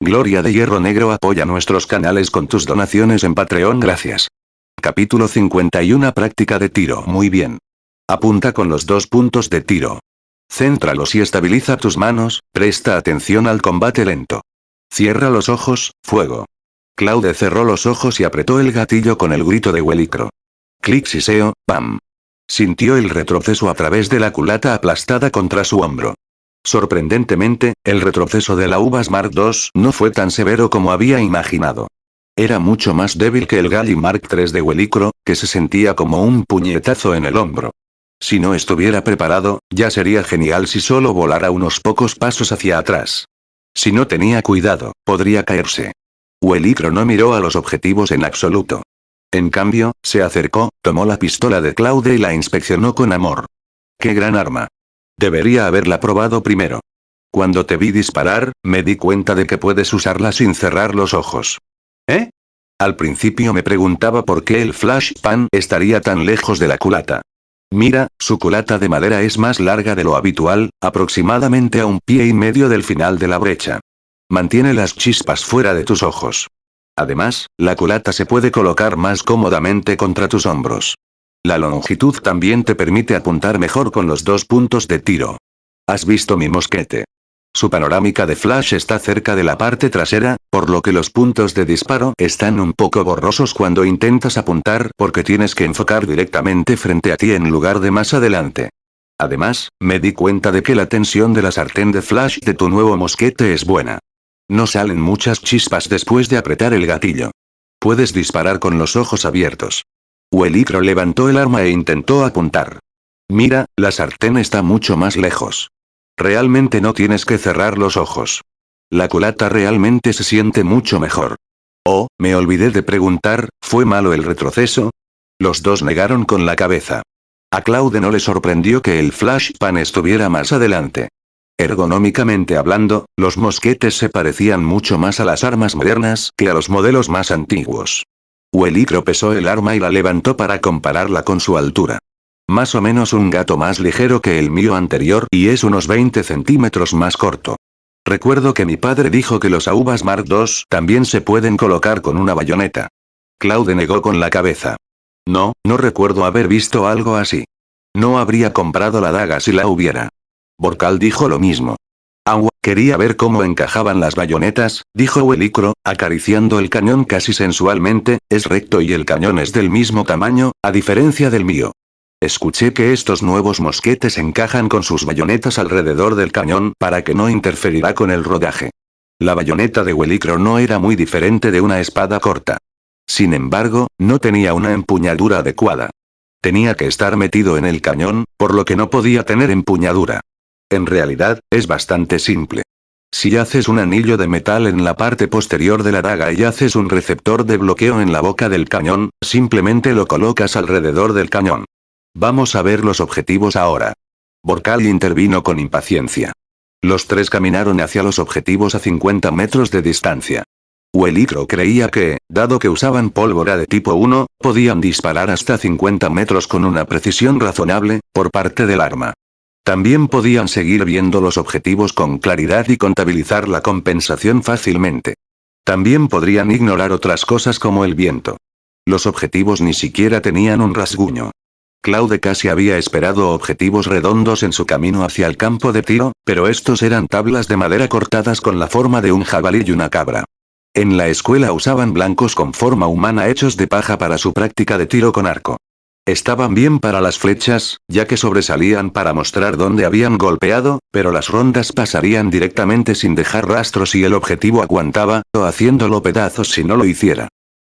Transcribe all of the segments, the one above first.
Gloria de Hierro Negro apoya nuestros canales con tus donaciones en Patreon, gracias. Capítulo 51. Práctica de tiro. Muy bien. Apunta con los 2 puntos de tiro. Céntralos y estabiliza tus manos, presta atención al combate lento. Cierra los ojos, fuego. Claude cerró los ojos y apretó el gatillo con el grito de Wellicro. Clic siseo, pam. Sintió el retroceso a través de la culata aplastada contra su hombro. Sorprendentemente, el retroceso de la Uvas Mark II no fue tan severo como había imaginado. Era mucho más débil que el Gali Mark III de Wellicro, que se sentía como un puñetazo en el hombro. Si no estuviera preparado, ya sería genial si solo volara unos pocos pasos hacia atrás. Si no tenía cuidado, podría caerse. Wellicro no miró a los objetivos en absoluto. En cambio, se acercó, tomó la pistola de Claude y la inspeccionó con amor. ¡Qué gran arma! Debería haberla probado primero. Cuando te vi disparar, me di cuenta de que puedes usarla sin cerrar los ojos. ¿Eh? Al principio me preguntaba por qué el flashbang estaría tan lejos de la culata. Mira, su culata de madera es más larga de lo habitual, aproximadamente a 1,5 pies del final de la brecha. Mantiene las chispas fuera de tus ojos. Además, la culata se puede colocar más cómodamente contra tus hombros. La longitud también te permite apuntar mejor con los 2 puntos de tiro. ¿Has visto mi mosquete? Su panorámica de flash está cerca de la parte trasera, por lo que los puntos de disparo están un poco borrosos cuando intentas apuntar porque tienes que enfocar directamente frente a ti en lugar de más adelante. Además, me di cuenta de que la tensión de la sartén de flash de tu nuevo mosquete es buena. No salen muchas chispas después de apretar el gatillo. Puedes disparar con los ojos abiertos. Wellicro levantó el arma e intentó apuntar. Mira, la sartén está mucho más lejos. Realmente no tienes que cerrar los ojos. La culata realmente se siente mucho mejor. Oh, me olvidé de preguntar, ¿fue malo el retroceso? Los dos negaron con la cabeza. A Claude no le sorprendió que el flashbang estuviera más adelante. Ergonómicamente hablando, los mosquetes se parecían mucho más a las armas modernas que a los modelos más antiguos. Wellicro pesó el arma y la levantó para compararla con su altura. Más o menos un gato más ligero que el mío anterior y es unos 20 centímetros más corto. Recuerdo que mi padre dijo que los Uvas Mark II también se pueden colocar con una bayoneta. Claude negó con la cabeza. No recuerdo haber visto algo así. No habría comprado la daga si la hubiera. Borcal dijo lo mismo. Quería ver cómo encajaban las bayonetas, dijo Wellicro, acariciando el cañón casi sensualmente, es recto y el cañón es del mismo tamaño, a diferencia del mío. Escuché que estos nuevos mosquetes encajan con sus bayonetas alrededor del cañón para que no interferirá con el rodaje. La bayoneta de Wellicro no era muy diferente de una espada corta. Sin embargo, no tenía una empuñadura adecuada. Tenía que estar metido en el cañón, por lo que no podía tener empuñadura. En realidad, es bastante simple. Si haces un anillo de metal en la parte posterior de la daga y haces un receptor de bloqueo en la boca del cañón, simplemente lo colocas alrededor del cañón. Vamos a ver los objetivos ahora. Borcal intervino con impaciencia. Los tres caminaron hacia los objetivos a 50 metros de distancia. Wellicro creía que, dado que usaban pólvora de tipo 1, podían disparar hasta 50 metros con una precisión razonable, por parte del arma. También podían seguir viendo los objetivos con claridad y contabilizar la compensación fácilmente. También podrían ignorar otras cosas como el viento. Los objetivos ni siquiera tenían un rasguño. Claude casi había esperado objetivos redondos en su camino hacia el campo de tiro, pero estos eran tablas de madera cortadas con la forma de un jabalí y una cabra. En la escuela usaban blancos con forma humana hechos de paja para su práctica de tiro con arco. Estaban bien para las flechas, ya que sobresalían para mostrar dónde habían golpeado, pero las rondas pasarían directamente sin dejar rastros y el objetivo aguantaba, o haciéndolo pedazos si no lo hiciera.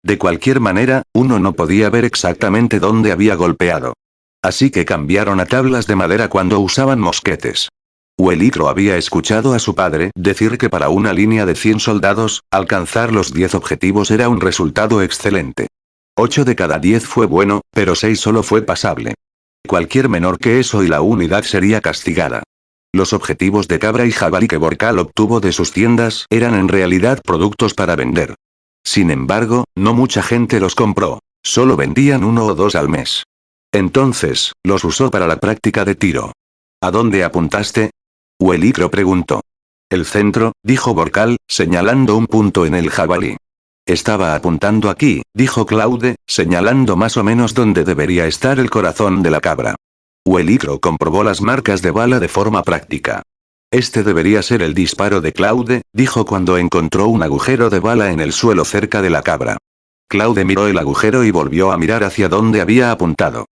De cualquier manera, uno no podía ver exactamente dónde había golpeado. Así que cambiaron a tablas de madera cuando usaban mosquetes. Wellicro había escuchado a su padre decir que para una línea de 100 soldados, alcanzar los 10 objetivos era un resultado excelente. 8 de cada 10 fue bueno, pero 6 solo fue pasable. Cualquier menor que eso y la unidad sería castigada. Los objetivos de cabra y jabalí que Borcal obtuvo de sus tiendas eran en realidad productos para vender. Sin embargo, no mucha gente los compró. Solo vendían 1 o 2 al mes. Entonces, los usó para la práctica de tiro. ¿A dónde apuntaste? Wellicro preguntó. El centro, dijo Borcal, señalando un punto en el jabalí. Estaba apuntando aquí, dijo Claude, señalando más o menos donde debería estar el corazón de la cabra. Huelicro comprobó las marcas de bala de forma práctica. Este debería ser el disparo de Claude, dijo cuando encontró un agujero de bala en el suelo cerca de la cabra. Claude miró el agujero y volvió a mirar hacia donde había apuntado.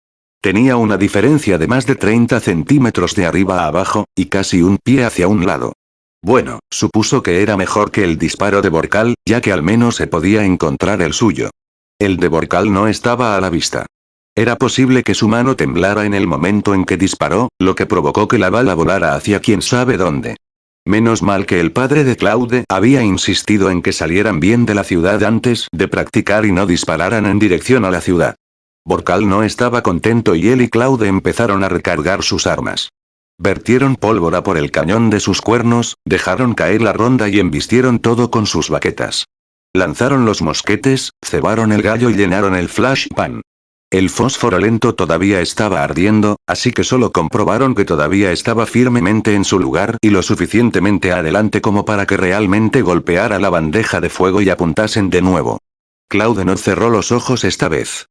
Tenía una diferencia de más de 30 centímetros de arriba a abajo, y casi un pie hacia un lado. Bueno, supuso que era mejor que el disparo de Borcal, ya que al menos se podía encontrar el suyo. El de Borcal no estaba a la vista. Era posible que su mano temblara en el momento en que disparó, lo que provocó que la bala volara hacia quién sabe dónde. Menos mal que el padre de Claude había insistido en que salieran bien de la ciudad antes de practicar y no dispararan en dirección a la ciudad. Borcal no estaba contento y él y Claude empezaron a recargar sus armas. Vertieron pólvora por el cañón de sus cuernos, dejaron caer la ronda y embistieron todo con sus baquetas. Lanzaron los mosquetes, cebaron el gallo y llenaron el flashpan. El fósforo lento todavía estaba ardiendo, así que solo comprobaron que todavía estaba firmemente en su lugar y lo suficientemente adelante como para que realmente golpeara la bandeja de fuego y apuntasen de nuevo. Claude no cerró los ojos esta vez.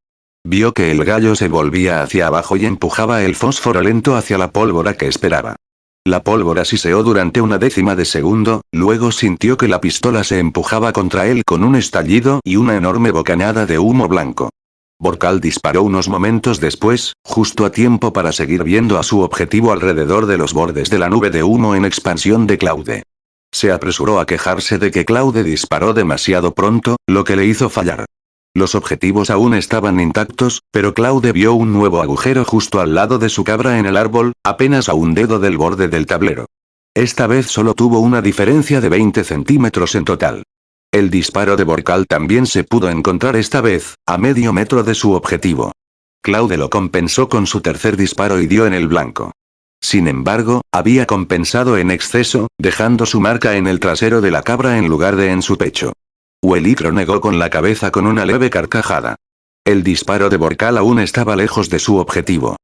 Vio que el gallo se volvía hacia abajo y empujaba el fósforo lento hacia la pólvora que esperaba. La pólvora siseó durante una décima de segundo, luego sintió que la pistola se empujaba contra él con un estallido y una enorme bocanada de humo blanco. Borcal disparó unos momentos después, justo a tiempo para seguir viendo a su objetivo alrededor de los bordes de la nube de humo en expansión de Claude. Se apresuró a quejarse de que Claude disparó demasiado pronto, lo que le hizo fallar. Los objetivos aún estaban intactos, pero Claude vio un nuevo agujero justo al lado de su cabra en el árbol, apenas a un dedo del borde del tablero. Esta vez solo tuvo una diferencia de 20 centímetros en total. El disparo de Borcal también se pudo encontrar esta vez, a medio metro de su objetivo. Claude lo compensó con su tercer disparo y dio en el blanco. Sin embargo, había compensado en exceso, dejando su marca en el trasero de la cabra en lugar de en su pecho. Huelicro negó con la cabeza con una leve carcajada. El disparo de Borcal aún estaba lejos de su objetivo.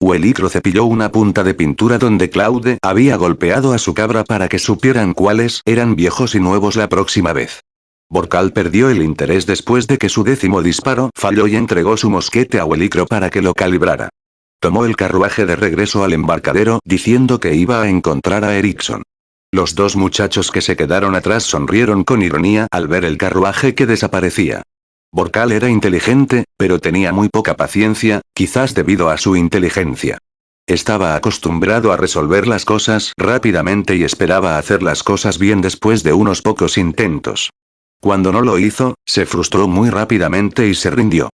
Huelicro cepilló una punta de pintura donde Claude había golpeado a su cabra para que supieran cuáles eran viejos y nuevos la próxima vez. Borcal perdió el interés después de que su 10º disparo falló y entregó su mosquete a Huelicro para que lo calibrara. Tomó el carruaje de regreso al embarcadero diciendo que iba a encontrar a Erickson. Los dos muchachos que se quedaron atrás sonrieron con ironía al ver el carruaje que desaparecía. Borcal era inteligente, pero tenía muy poca paciencia, quizás debido a su inteligencia. Estaba acostumbrado a resolver las cosas rápidamente y esperaba hacer las cosas bien después de unos pocos intentos. Cuando no lo hizo, se frustró muy rápidamente y se rindió.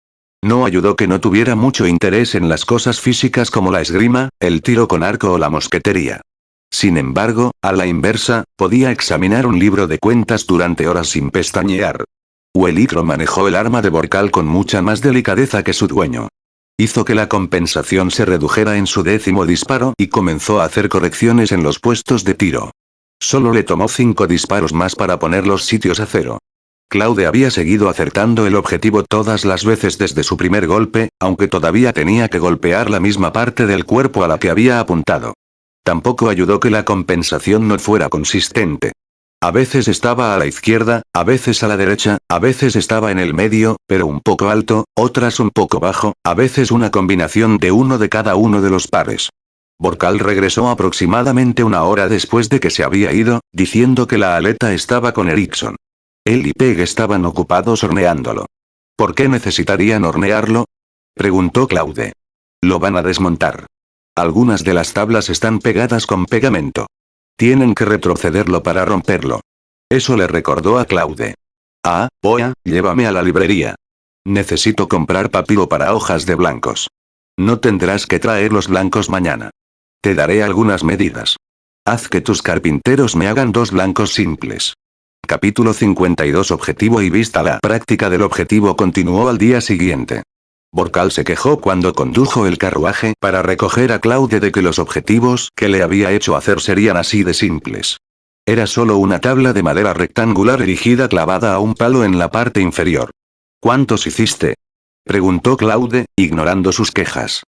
No ayudó que no tuviera mucho interés en las cosas físicas como la esgrima, el tiro con arco o la mosquetería. Sin embargo, a la inversa, podía examinar un libro de cuentas durante horas sin pestañear. Huelicro manejó el arma de Borcal con mucha más delicadeza que su dueño. Hizo que la compensación se redujera en su 10º disparo y comenzó a hacer correcciones en los puestos de tiro. Solo le tomó 5 disparos más para poner los sitios a cero. Claude había seguido acertando el objetivo todas las veces desde su primer golpe, aunque todavía tenía que golpear la misma parte del cuerpo a la que había apuntado. Tampoco ayudó que la compensación no fuera consistente. A veces estaba a la izquierda, a veces a la derecha, a veces estaba en el medio, pero un poco alto, otras un poco bajo, a veces una combinación de uno de cada uno de los pares. Borcal regresó aproximadamente una hora después de que se había ido, diciendo que la aleta estaba con Erickson. Él y Peg estaban ocupados horneándolo. ¿Por qué necesitarían hornearlo?, preguntó Claude. Lo van a desmontar. Algunas de las tablas están pegadas con pegamento. Tienen que retrocederlo para romperlo. Eso le recordó a Claude. Ah, Poa, llévame a la librería. Necesito comprar papiro para hojas de blancos. No tendrás que traer los blancos mañana. Te daré algunas medidas. Haz que tus carpinteros me hagan 2 blancos simples. Capítulo 52. Objetivo y vista. La práctica del objetivo continuó al día siguiente. Borcal se quejó cuando condujo el carruaje para recoger a Claude de que los objetivos que le había hecho hacer serían así de simples. Era solo una tabla de madera rectangular erigida clavada a un palo en la parte inferior. ¿Cuántos hiciste?, preguntó Claude, ignorando sus quejas.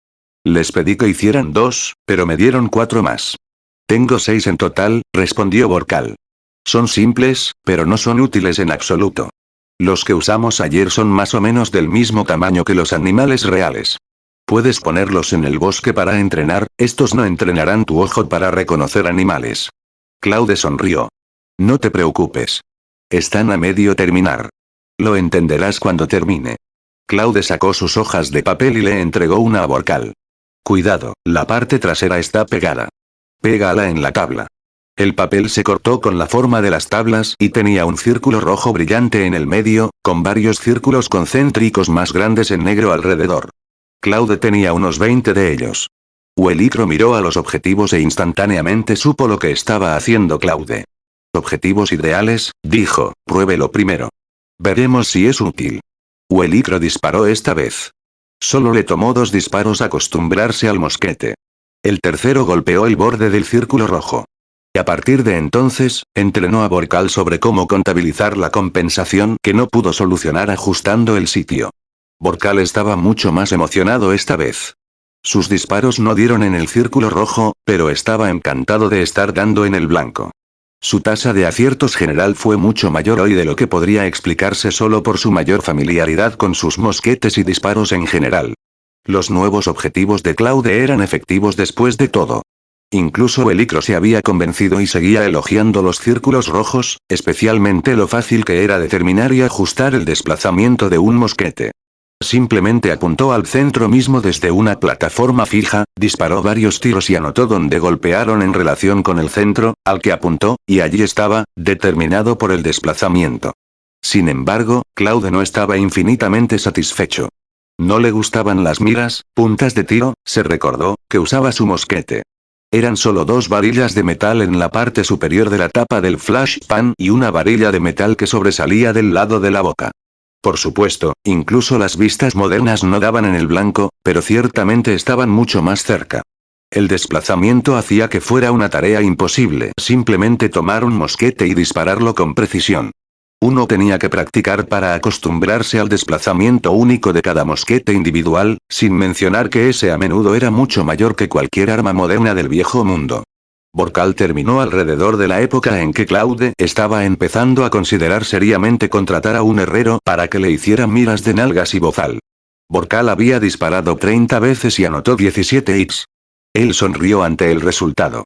Les pedí que hicieran 2, pero me dieron 4 más. Tengo 6 en total, respondió Borcal. Son simples, pero no son útiles en absoluto. Los que usamos ayer son más o menos del mismo tamaño que los animales reales. Puedes ponerlos en el bosque para entrenar, estos no entrenarán tu ojo para reconocer animales. Claude sonrió. No te preocupes. Están a medio terminar. Lo entenderás cuando termine. Claude sacó sus hojas de papel y le entregó una a Borcal. Cuidado, la parte trasera está pegada. Pégala en la tabla. El papel se cortó con la forma de las tablas y tenía un círculo rojo brillante en el medio, con varios círculos concéntricos más grandes en negro alrededor. Claude tenía unos 20 de ellos. Huelicro miró a los objetivos e instantáneamente supo lo que estaba haciendo Claude. Objetivos ideales, dijo, pruébelo primero. Veremos si es útil. Huelicro disparó esta vez. Solo le tomó 2 disparos acostumbrarse al mosquete. El tercero golpeó el borde del círculo rojo. A partir de entonces, entrenó a Borcal sobre cómo contabilizar la compensación que no pudo solucionar ajustando el sitio. Borcal estaba mucho más emocionado esta vez. Sus disparos no dieron en el círculo rojo, pero estaba encantado de estar dando en el blanco. Su tasa de aciertos general fue mucho mayor hoy de lo que podría explicarse solo por su mayor familiaridad con sus mosquetes y disparos en general. Los nuevos objetivos de Claude eran efectivos después de todo. Incluso Huelicro se había convencido y seguía elogiando los círculos rojos, especialmente lo fácil que era determinar y ajustar el desplazamiento de un mosquete. Simplemente apuntó al centro mismo desde una plataforma fija, disparó varios tiros y anotó donde golpearon en relación con el centro, al que apuntó, y allí estaba, determinado por el desplazamiento. Sin embargo, Claude no estaba infinitamente satisfecho. No le gustaban las miras, puntas de tiro, se recordó, que usaba su mosquete. Eran solo 2 varillas de metal en la parte superior de la tapa del flashpan y una varilla de metal que sobresalía del lado de la boca. Por supuesto, incluso las vistas modernas no daban en el blanco, pero ciertamente estaban mucho más cerca. El desplazamiento hacía que fuera una tarea imposible simplemente tomar un mosquete y dispararlo con precisión. Uno tenía que practicar para acostumbrarse al desplazamiento único de cada mosquete individual, sin mencionar que ese a menudo era mucho mayor que cualquier arma moderna del viejo mundo. Borcal terminó alrededor de la época en que Claude estaba empezando a considerar seriamente contratar a un herrero para que le hiciera miras de nalgas y bozal. Borcal había disparado 30 veces y anotó 17 hits. Él sonrió ante el resultado.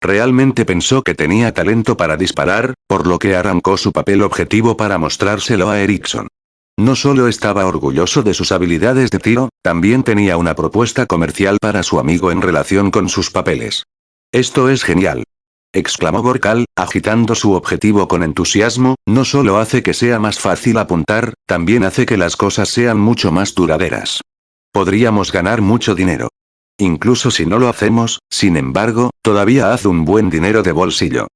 Realmente pensó que tenía talento para disparar, por lo que arrancó su papel objetivo para mostrárselo a Erickson. No solo estaba orgulloso de sus habilidades de tiro, también tenía una propuesta comercial para su amigo en relación con sus papeles. «Esto es genial», exclamó Borcal, agitando su objetivo con entusiasmo, no solo hace que sea más fácil apuntar, también hace que las cosas sean mucho más duraderas. Podríamos ganar mucho dinero. Incluso si no lo hacemos, sin embargo, todavía haz un buen dinero de bolsillo.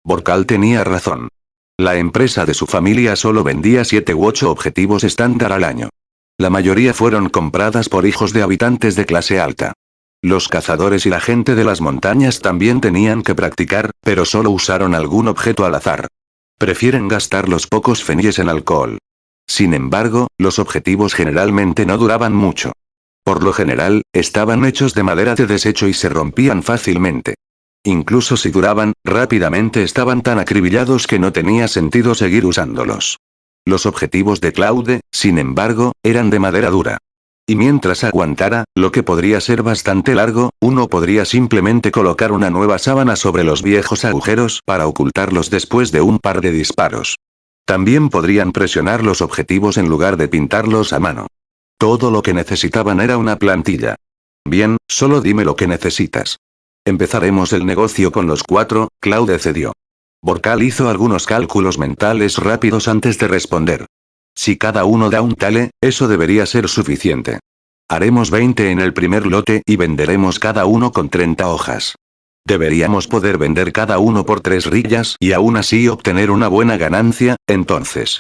Borcal tenía razón. La empresa de su familia solo vendía 7 u 8 objetivos estándar al año. La mayoría fueron compradas por hijos de habitantes de clase alta. Los cazadores y la gente de las montañas también tenían que practicar, pero solo usaron algún objeto al azar. Prefieren gastar los pocos pfennigs en alcohol. Sin embargo, los objetivos generalmente no duraban mucho. Por lo general, estaban hechos de madera de desecho y se rompían fácilmente. Incluso si duraban, rápidamente estaban tan acribillados que no tenía sentido seguir usándolos. Los objetivos de Claude, sin embargo, eran de madera dura. Y mientras aguantara, lo que podría ser bastante largo, uno podría simplemente colocar una nueva sábana sobre los viejos agujeros para ocultarlos después de un par de disparos. También podrían presionar los objetivos en lugar de pintarlos a mano. Todo lo que necesitaban era una plantilla. Bien, solo dime lo que necesitas. Empezaremos el negocio con los 4, Claude cedió. Borcal hizo algunos cálculos mentales rápidos antes de responder. Si cada uno da un tale, eso debería ser suficiente. Haremos 20 en el primer lote y venderemos cada uno con 30 hojas. Deberíamos poder vender cada uno por 3 rillas y aún así obtener una buena ganancia, entonces.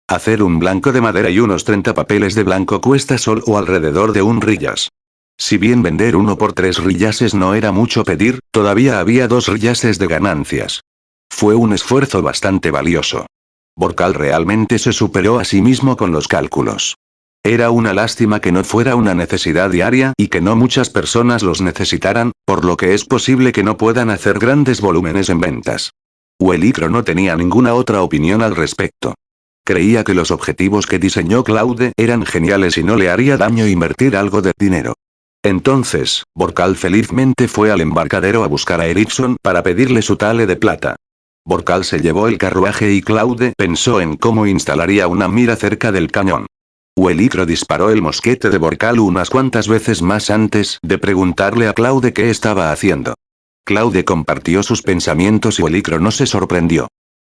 Hacer un blanco de madera y unos 30 papeles de blanco cuesta solo alrededor de 1 rillas. Si bien vender uno por 3 rillases no era mucho pedir, todavía había 2 rillases de ganancias. Fue un esfuerzo bastante valioso. Borcal realmente se superó a sí mismo con los cálculos. Era una lástima que no fuera una necesidad diaria y que no muchas personas los necesitaran, por lo que es posible que no puedan hacer grandes volúmenes en ventas. Uelicro no tenía ninguna otra opinión al respecto. Creía que los objetivos que diseñó Claude eran geniales y no le haría daño invertir algo de dinero. Entonces, Borcal felizmente fue al embarcadero a buscar a Erickson para pedirle su tale de plata. Borcal se llevó el carruaje y Claude pensó en cómo instalaría una mira cerca del cañón. Uelicro disparó el mosquete de Borcal unas cuantas veces más antes de preguntarle a Claude qué estaba haciendo. Claude compartió sus pensamientos y Uelicro no se sorprendió.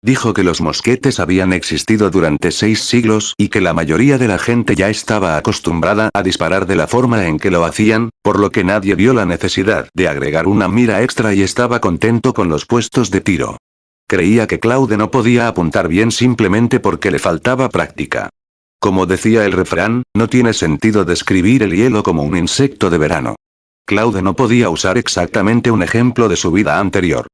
Dijo que los mosquetes habían existido durante 6 siglos y que la mayoría de la gente ya estaba acostumbrada a disparar de la forma en que lo hacían, por lo que nadie vio la necesidad de agregar una mira extra y estaba contento con los puestos de tiro. Creía que Claude no podía apuntar bien simplemente porque le faltaba práctica. Como decía el refrán, no tiene sentido describir el hielo como un insecto de verano. Claude no podía usar exactamente un ejemplo de su vida anterior.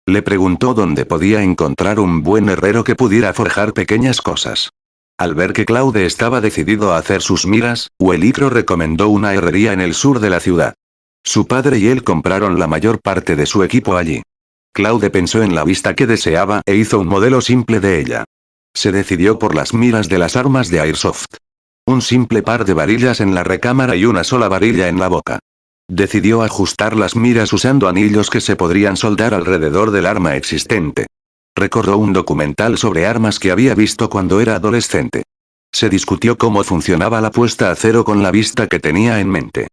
Le preguntó dónde podía encontrar un buen herrero que pudiera forjar pequeñas cosas. Al ver que Claude estaba decidido a hacer sus miras, Uelicro recomendó una herrería en el sur de la ciudad. Su padre y él compraron la mayor parte de su equipo allí. Claude pensó en la vista que deseaba e hizo un modelo simple de ella. Se decidió por las miras de las armas de Airsoft. Un simple par de varillas en la recámara y una sola varilla en la boca. Decidió ajustar las miras usando anillos que se podrían soldar alrededor del arma existente. Recordó un documental sobre armas que había visto cuando era adolescente. Se discutió cómo funcionaba la puesta a cero con la vista que tenía en mente.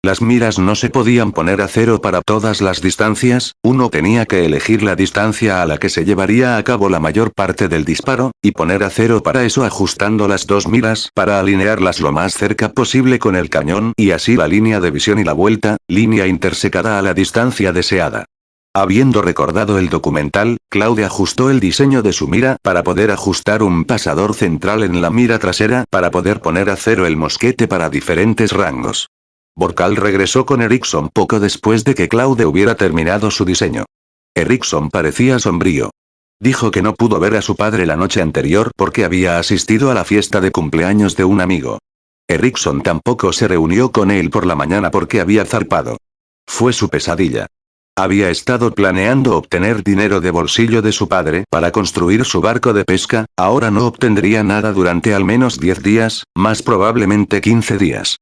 Las miras no se podían poner a cero para todas las distancias, uno tenía que elegir la distancia a la que se llevaría a cabo la mayor parte del disparo, y poner a cero para eso ajustando las dos miras para alinearlas lo más cerca posible con el cañón y así la línea de visión y la vuelta, línea intersecada a la distancia deseada. Habiendo recordado el documental, Claude ajustó el diseño de su mira para poder ajustar un pasador central en la mira trasera para poder poner a cero el mosquete para diferentes rangos. Borcal regresó con Erickson poco después de que Claude hubiera terminado su diseño. Erickson parecía sombrío. Dijo que no pudo ver a su padre la noche anterior porque había asistido a la fiesta de cumpleaños de un amigo. Erickson tampoco se reunió con él por la mañana porque había zarpado. Fue su pesadilla. Había estado planeando obtener dinero de bolsillo de su padre para construir su barco de pesca, ahora no obtendría nada durante al menos 10 días, más probablemente 15 días.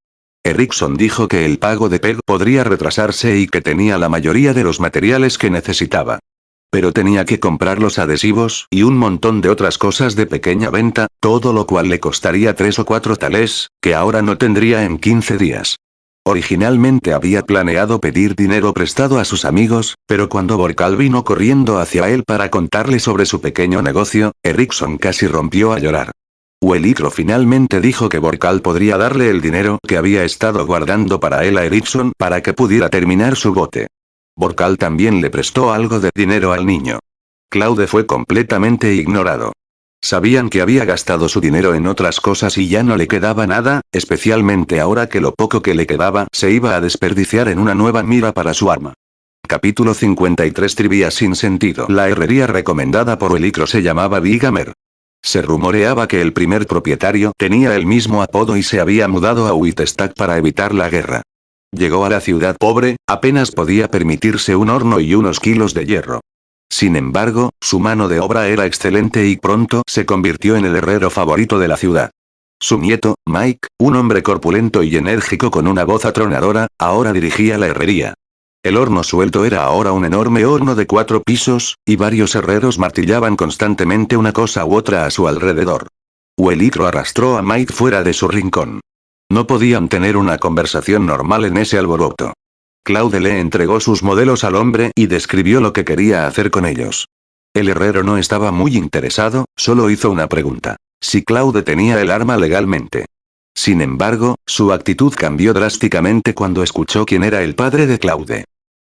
Erickson dijo que el pago de Peg podría retrasarse y que tenía la mayoría de los materiales que necesitaba. Pero tenía que comprar los adhesivos y un montón de otras cosas de pequeña venta, todo lo cual le costaría 3 o 4 tales, que ahora no tendría en 15 días. Originalmente había planeado pedir dinero prestado a sus amigos, pero cuando Borcal vino corriendo hacia él para contarle sobre su pequeño negocio, Erickson casi rompió a llorar. Uelicro finalmente dijo que Borcal podría darle el dinero que había estado guardando para él a Erickson para que pudiera terminar su bote. Borcal también le prestó algo de dinero al niño. Claude fue completamente ignorado. Sabían que había gastado su dinero en otras cosas y ya no le quedaba nada, especialmente ahora que lo poco que le quedaba se iba a desperdiciar en una nueva mira para su arma. Capítulo 53 Trivia sin sentido. La herrería recomendada por Uelicro se llamaba Bigamer. Se rumoreaba que el primer propietario tenía el mismo apodo y se había mudado a Uitestac para evitar la guerra. Llegó a la ciudad pobre, apenas podía permitirse un horno y unos kilos de hierro. Sin embargo, su mano de obra era excelente y pronto se convirtió en el herrero favorito de la ciudad. Su nieto, Mike, un hombre corpulento y enérgico con una voz atronadora, ahora dirigía la herrería. El horno suelto era ahora un enorme horno de 4 pisos, y varios herreros martillaban constantemente una cosa u otra a su alrededor. Uelicro arrastró a Mike fuera de su rincón. No podían tener una conversación normal en ese alboroto. Claude le entregó sus modelos al hombre y describió lo que quería hacer con ellos. El herrero no estaba muy interesado, solo hizo una pregunta: si Claude tenía el arma legalmente. Sin embargo, su actitud cambió drásticamente cuando escuchó quién era el padre de Claude.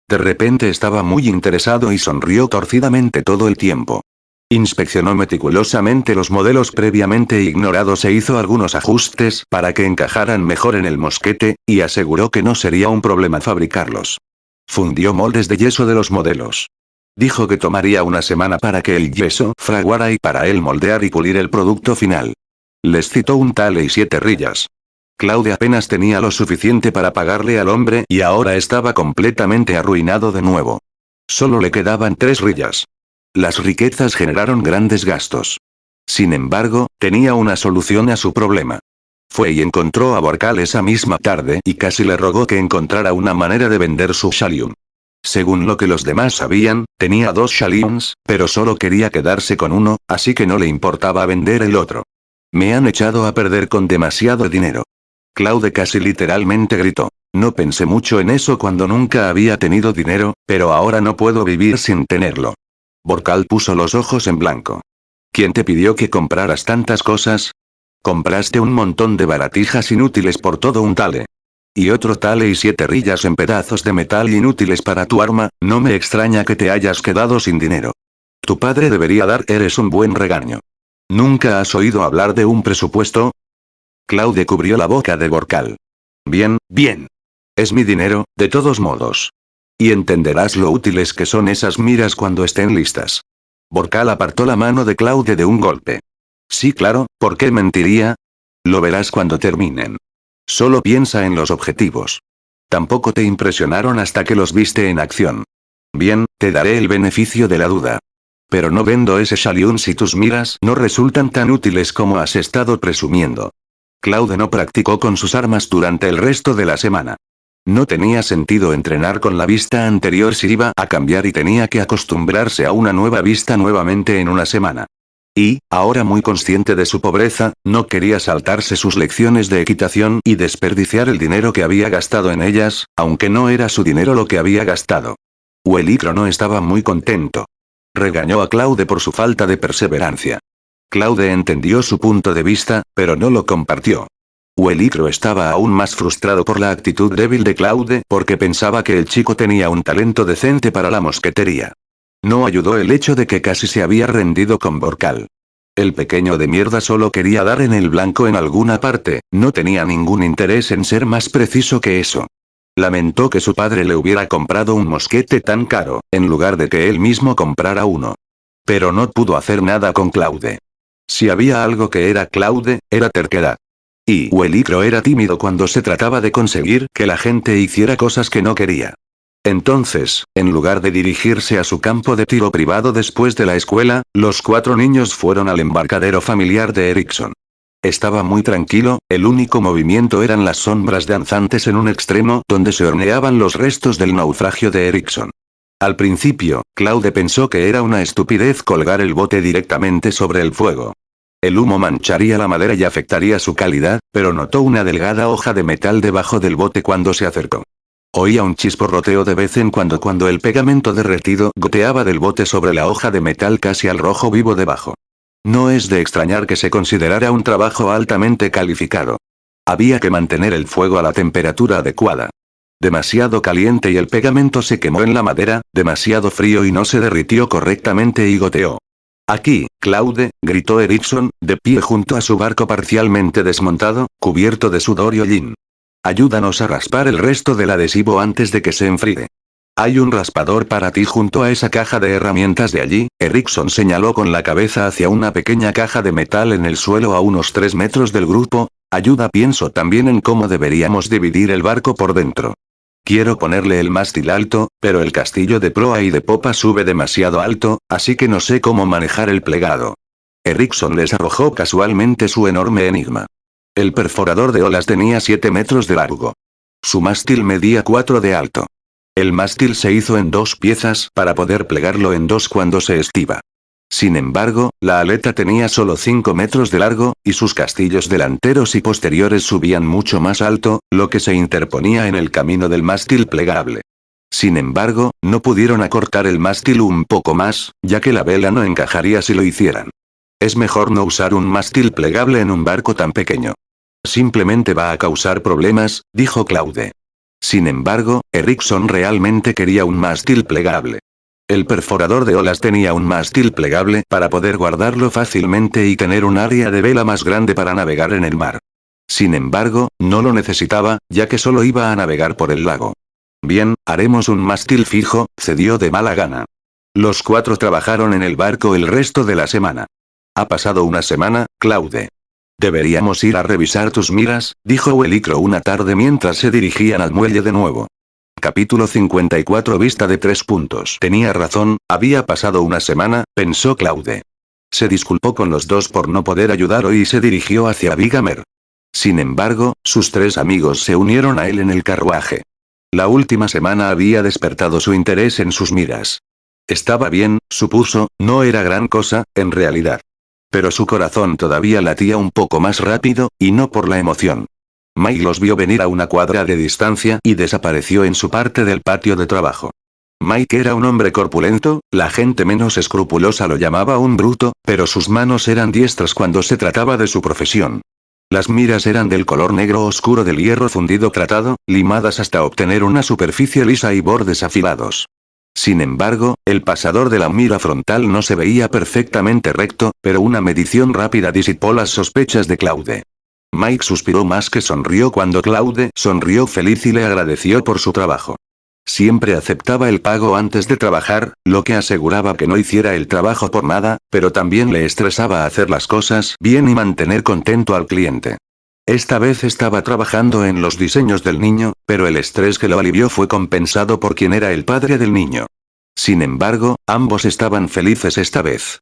De repente estaba muy interesado y sonrió torcidamente todo el tiempo. Inspeccionó meticulosamente los modelos previamente ignorados e hizo algunos ajustes para que encajaran mejor en el mosquete, y aseguró que no sería un problema fabricarlos. Fundió moldes de yeso de los modelos. Dijo que tomaría una semana para que el yeso fraguara y para él moldear y pulir el producto final. Les citó un tale y 7 rillas. Claude apenas tenía lo suficiente para pagarle al hombre y ahora estaba completamente arruinado de nuevo. Solo le quedaban 3 rillas. Las riquezas generaron grandes gastos. Sin embargo, tenía una solución a su problema. Fue y encontró a Borcal esa misma tarde y casi le rogó que encontrara una manera de vender su Shalium. Según lo que los demás sabían, tenía 2 Shaliums, pero solo quería quedarse con uno, así que no le importaba vender el otro. Me han echado a perder con demasiado dinero. Claude casi literalmente gritó. No pensé mucho en eso cuando nunca había tenido dinero, pero ahora no puedo vivir sin tenerlo. Borcal puso los ojos en blanco. ¿Quién te pidió que compraras tantas cosas? Compraste un montón de baratijas inútiles por todo un tale. Y otro tale y 7 rillas en pedazos de metal inútiles para tu arma, no me extraña que te hayas quedado sin dinero. Tu padre debería eres un buen regaño. ¿Nunca has oído hablar de un presupuesto? Claude cubrió la boca de Borcal. Bien, bien. Es mi dinero, de todos modos. Y entenderás lo útiles que son esas miras cuando estén listas. Borcal apartó la mano de Claude de un golpe. Sí, claro, ¿por qué mentiría? Lo verás cuando terminen. Solo piensa en los objetivos. Tampoco te impresionaron hasta que los viste en acción. Bien, te daré el beneficio de la duda. Pero no vendo ese Shalium si tus miras no resultan tan útiles como has estado presumiendo. Claude no practicó con sus armas durante el resto de la semana. No tenía sentido entrenar con la vista anterior si iba a cambiar y tenía que acostumbrarse a una nueva vista nuevamente en una semana. Y, ahora muy consciente de su pobreza, no quería saltarse sus lecciones de equitación y desperdiciar el dinero que había gastado en ellas, aunque no era su dinero lo que había gastado. Huelicro no estaba muy contento. Regañó a Claude por su falta de perseverancia. Claude entendió su punto de vista, pero no lo compartió. Huelicro estaba aún más frustrado por la actitud débil de Claude porque pensaba que el chico tenía un talento decente para la mosquetería. No ayudó el hecho de que casi se había rendido con Borcal. El pequeño de mierda solo quería dar en el blanco en alguna parte, no tenía ningún interés en ser más preciso que eso. Lamentó que su padre le hubiera comprado un mosquete tan caro, en lugar de que él mismo comprara uno. Pero no pudo hacer nada con Claude. Si había algo que era Claude, era terquedad. Y Huelicro era tímido cuando se trataba de conseguir que la gente hiciera cosas que no quería. Entonces, en lugar de dirigirse a su campo de tiro privado después de la escuela, los 4 niños fueron al embarcadero familiar de Erickson. Estaba muy tranquilo, el único movimiento eran las sombras danzantes en un extremo donde se horneaban los restos del naufragio de Erickson. Al principio, Claude pensó que era una estupidez colgar el bote directamente sobre el fuego. El humo mancharía la madera y afectaría su calidad, pero notó una delgada hoja de metal debajo del bote cuando se acercó. Oía un chisporroteo de vez en cuando el pegamento derretido goteaba del bote sobre la hoja de metal casi al rojo vivo debajo. No es de extrañar que se considerara un trabajo altamente calificado. Había que mantener el fuego a la temperatura adecuada. Demasiado caliente y el pegamento se quemó en la madera, demasiado frío y no se derritió correctamente y goteó. Aquí, Claude, gritó Erickson, de pie junto a su barco parcialmente desmontado, cubierto de sudor y hollín. Ayúdanos a raspar el resto del adhesivo antes de que se enfríe. Hay un raspador para ti junto a esa caja de herramientas de allí, Erickson señaló con la cabeza hacia una pequeña caja de metal en el suelo a unos 3 metros del grupo. Pienso también en cómo deberíamos dividir el barco por dentro. Quiero ponerle el mástil alto, pero el castillo de proa y de popa sube demasiado alto, así que no sé cómo manejar el plegado. Erickson les arrojó casualmente su enorme enigma. El perforador de olas tenía 7 metros de largo. Su mástil medía 4 de alto. El mástil se hizo en 2 piezas para poder plegarlo en 2 cuando se estiba. Sin embargo, la aleta tenía solo 5 metros de largo, y sus castillos delanteros y posteriores subían mucho más alto, lo que se interponía en el camino del mástil plegable. Sin embargo, no pudieron acortar el mástil un poco más, ya que la vela no encajaría si lo hicieran. Es mejor no usar un mástil plegable en un barco tan pequeño. Simplemente va a causar problemas, dijo Claude. Sin embargo, Erickson realmente quería un mástil plegable. El perforador de olas tenía un mástil plegable para poder guardarlo fácilmente y tener un área de vela más grande para navegar en el mar. Sin embargo, no lo necesitaba, ya que solo iba a navegar por el lago. Bien, haremos un mástil fijo, cedió de mala gana. Los 4 trabajaron en el barco el resto de la semana. Ha pasado una semana, Claude. Deberíamos ir a revisar tus miras, dijo Huelicro una tarde mientras se dirigían al muelle de nuevo. Capítulo 54. Vista de 3 puntos. Tenía razón, había pasado una semana, pensó Claude. Se disculpó con los dos por no poder ayudar y se dirigió hacia Bigamer. Sin embargo, sus 3 amigos se unieron a él en el carruaje. La última semana había despertado su interés en sus miras. Estaba bien, supuso, no era gran cosa, en realidad. Pero su corazón todavía latía un poco más rápido, y no por la emoción. Mike los vio venir a una cuadra de distancia y desapareció en su parte del patio de trabajo. Mike era un hombre corpulento, la gente menos escrupulosa lo llamaba un bruto, pero sus manos eran diestras cuando se trataba de su profesión. Las miras eran del color negro oscuro del hierro fundido tratado, limadas hasta obtener una superficie lisa y bordes afilados. Sin embargo, el pasador de la mira frontal no se veía perfectamente recto, pero una medición rápida disipó las sospechas de Claude. Mike suspiró más que sonrió cuando Claude sonrió feliz y le agradeció por su trabajo. Siempre aceptaba el pago antes de trabajar, lo que aseguraba que no hiciera el trabajo por nada, pero también le estresaba hacer las cosas bien y mantener contento al cliente. Esta vez estaba trabajando en los diseños del niño, pero el estrés que lo alivió fue compensado por quien era el padre del niño. Sin embargo, ambos estaban felices esta vez.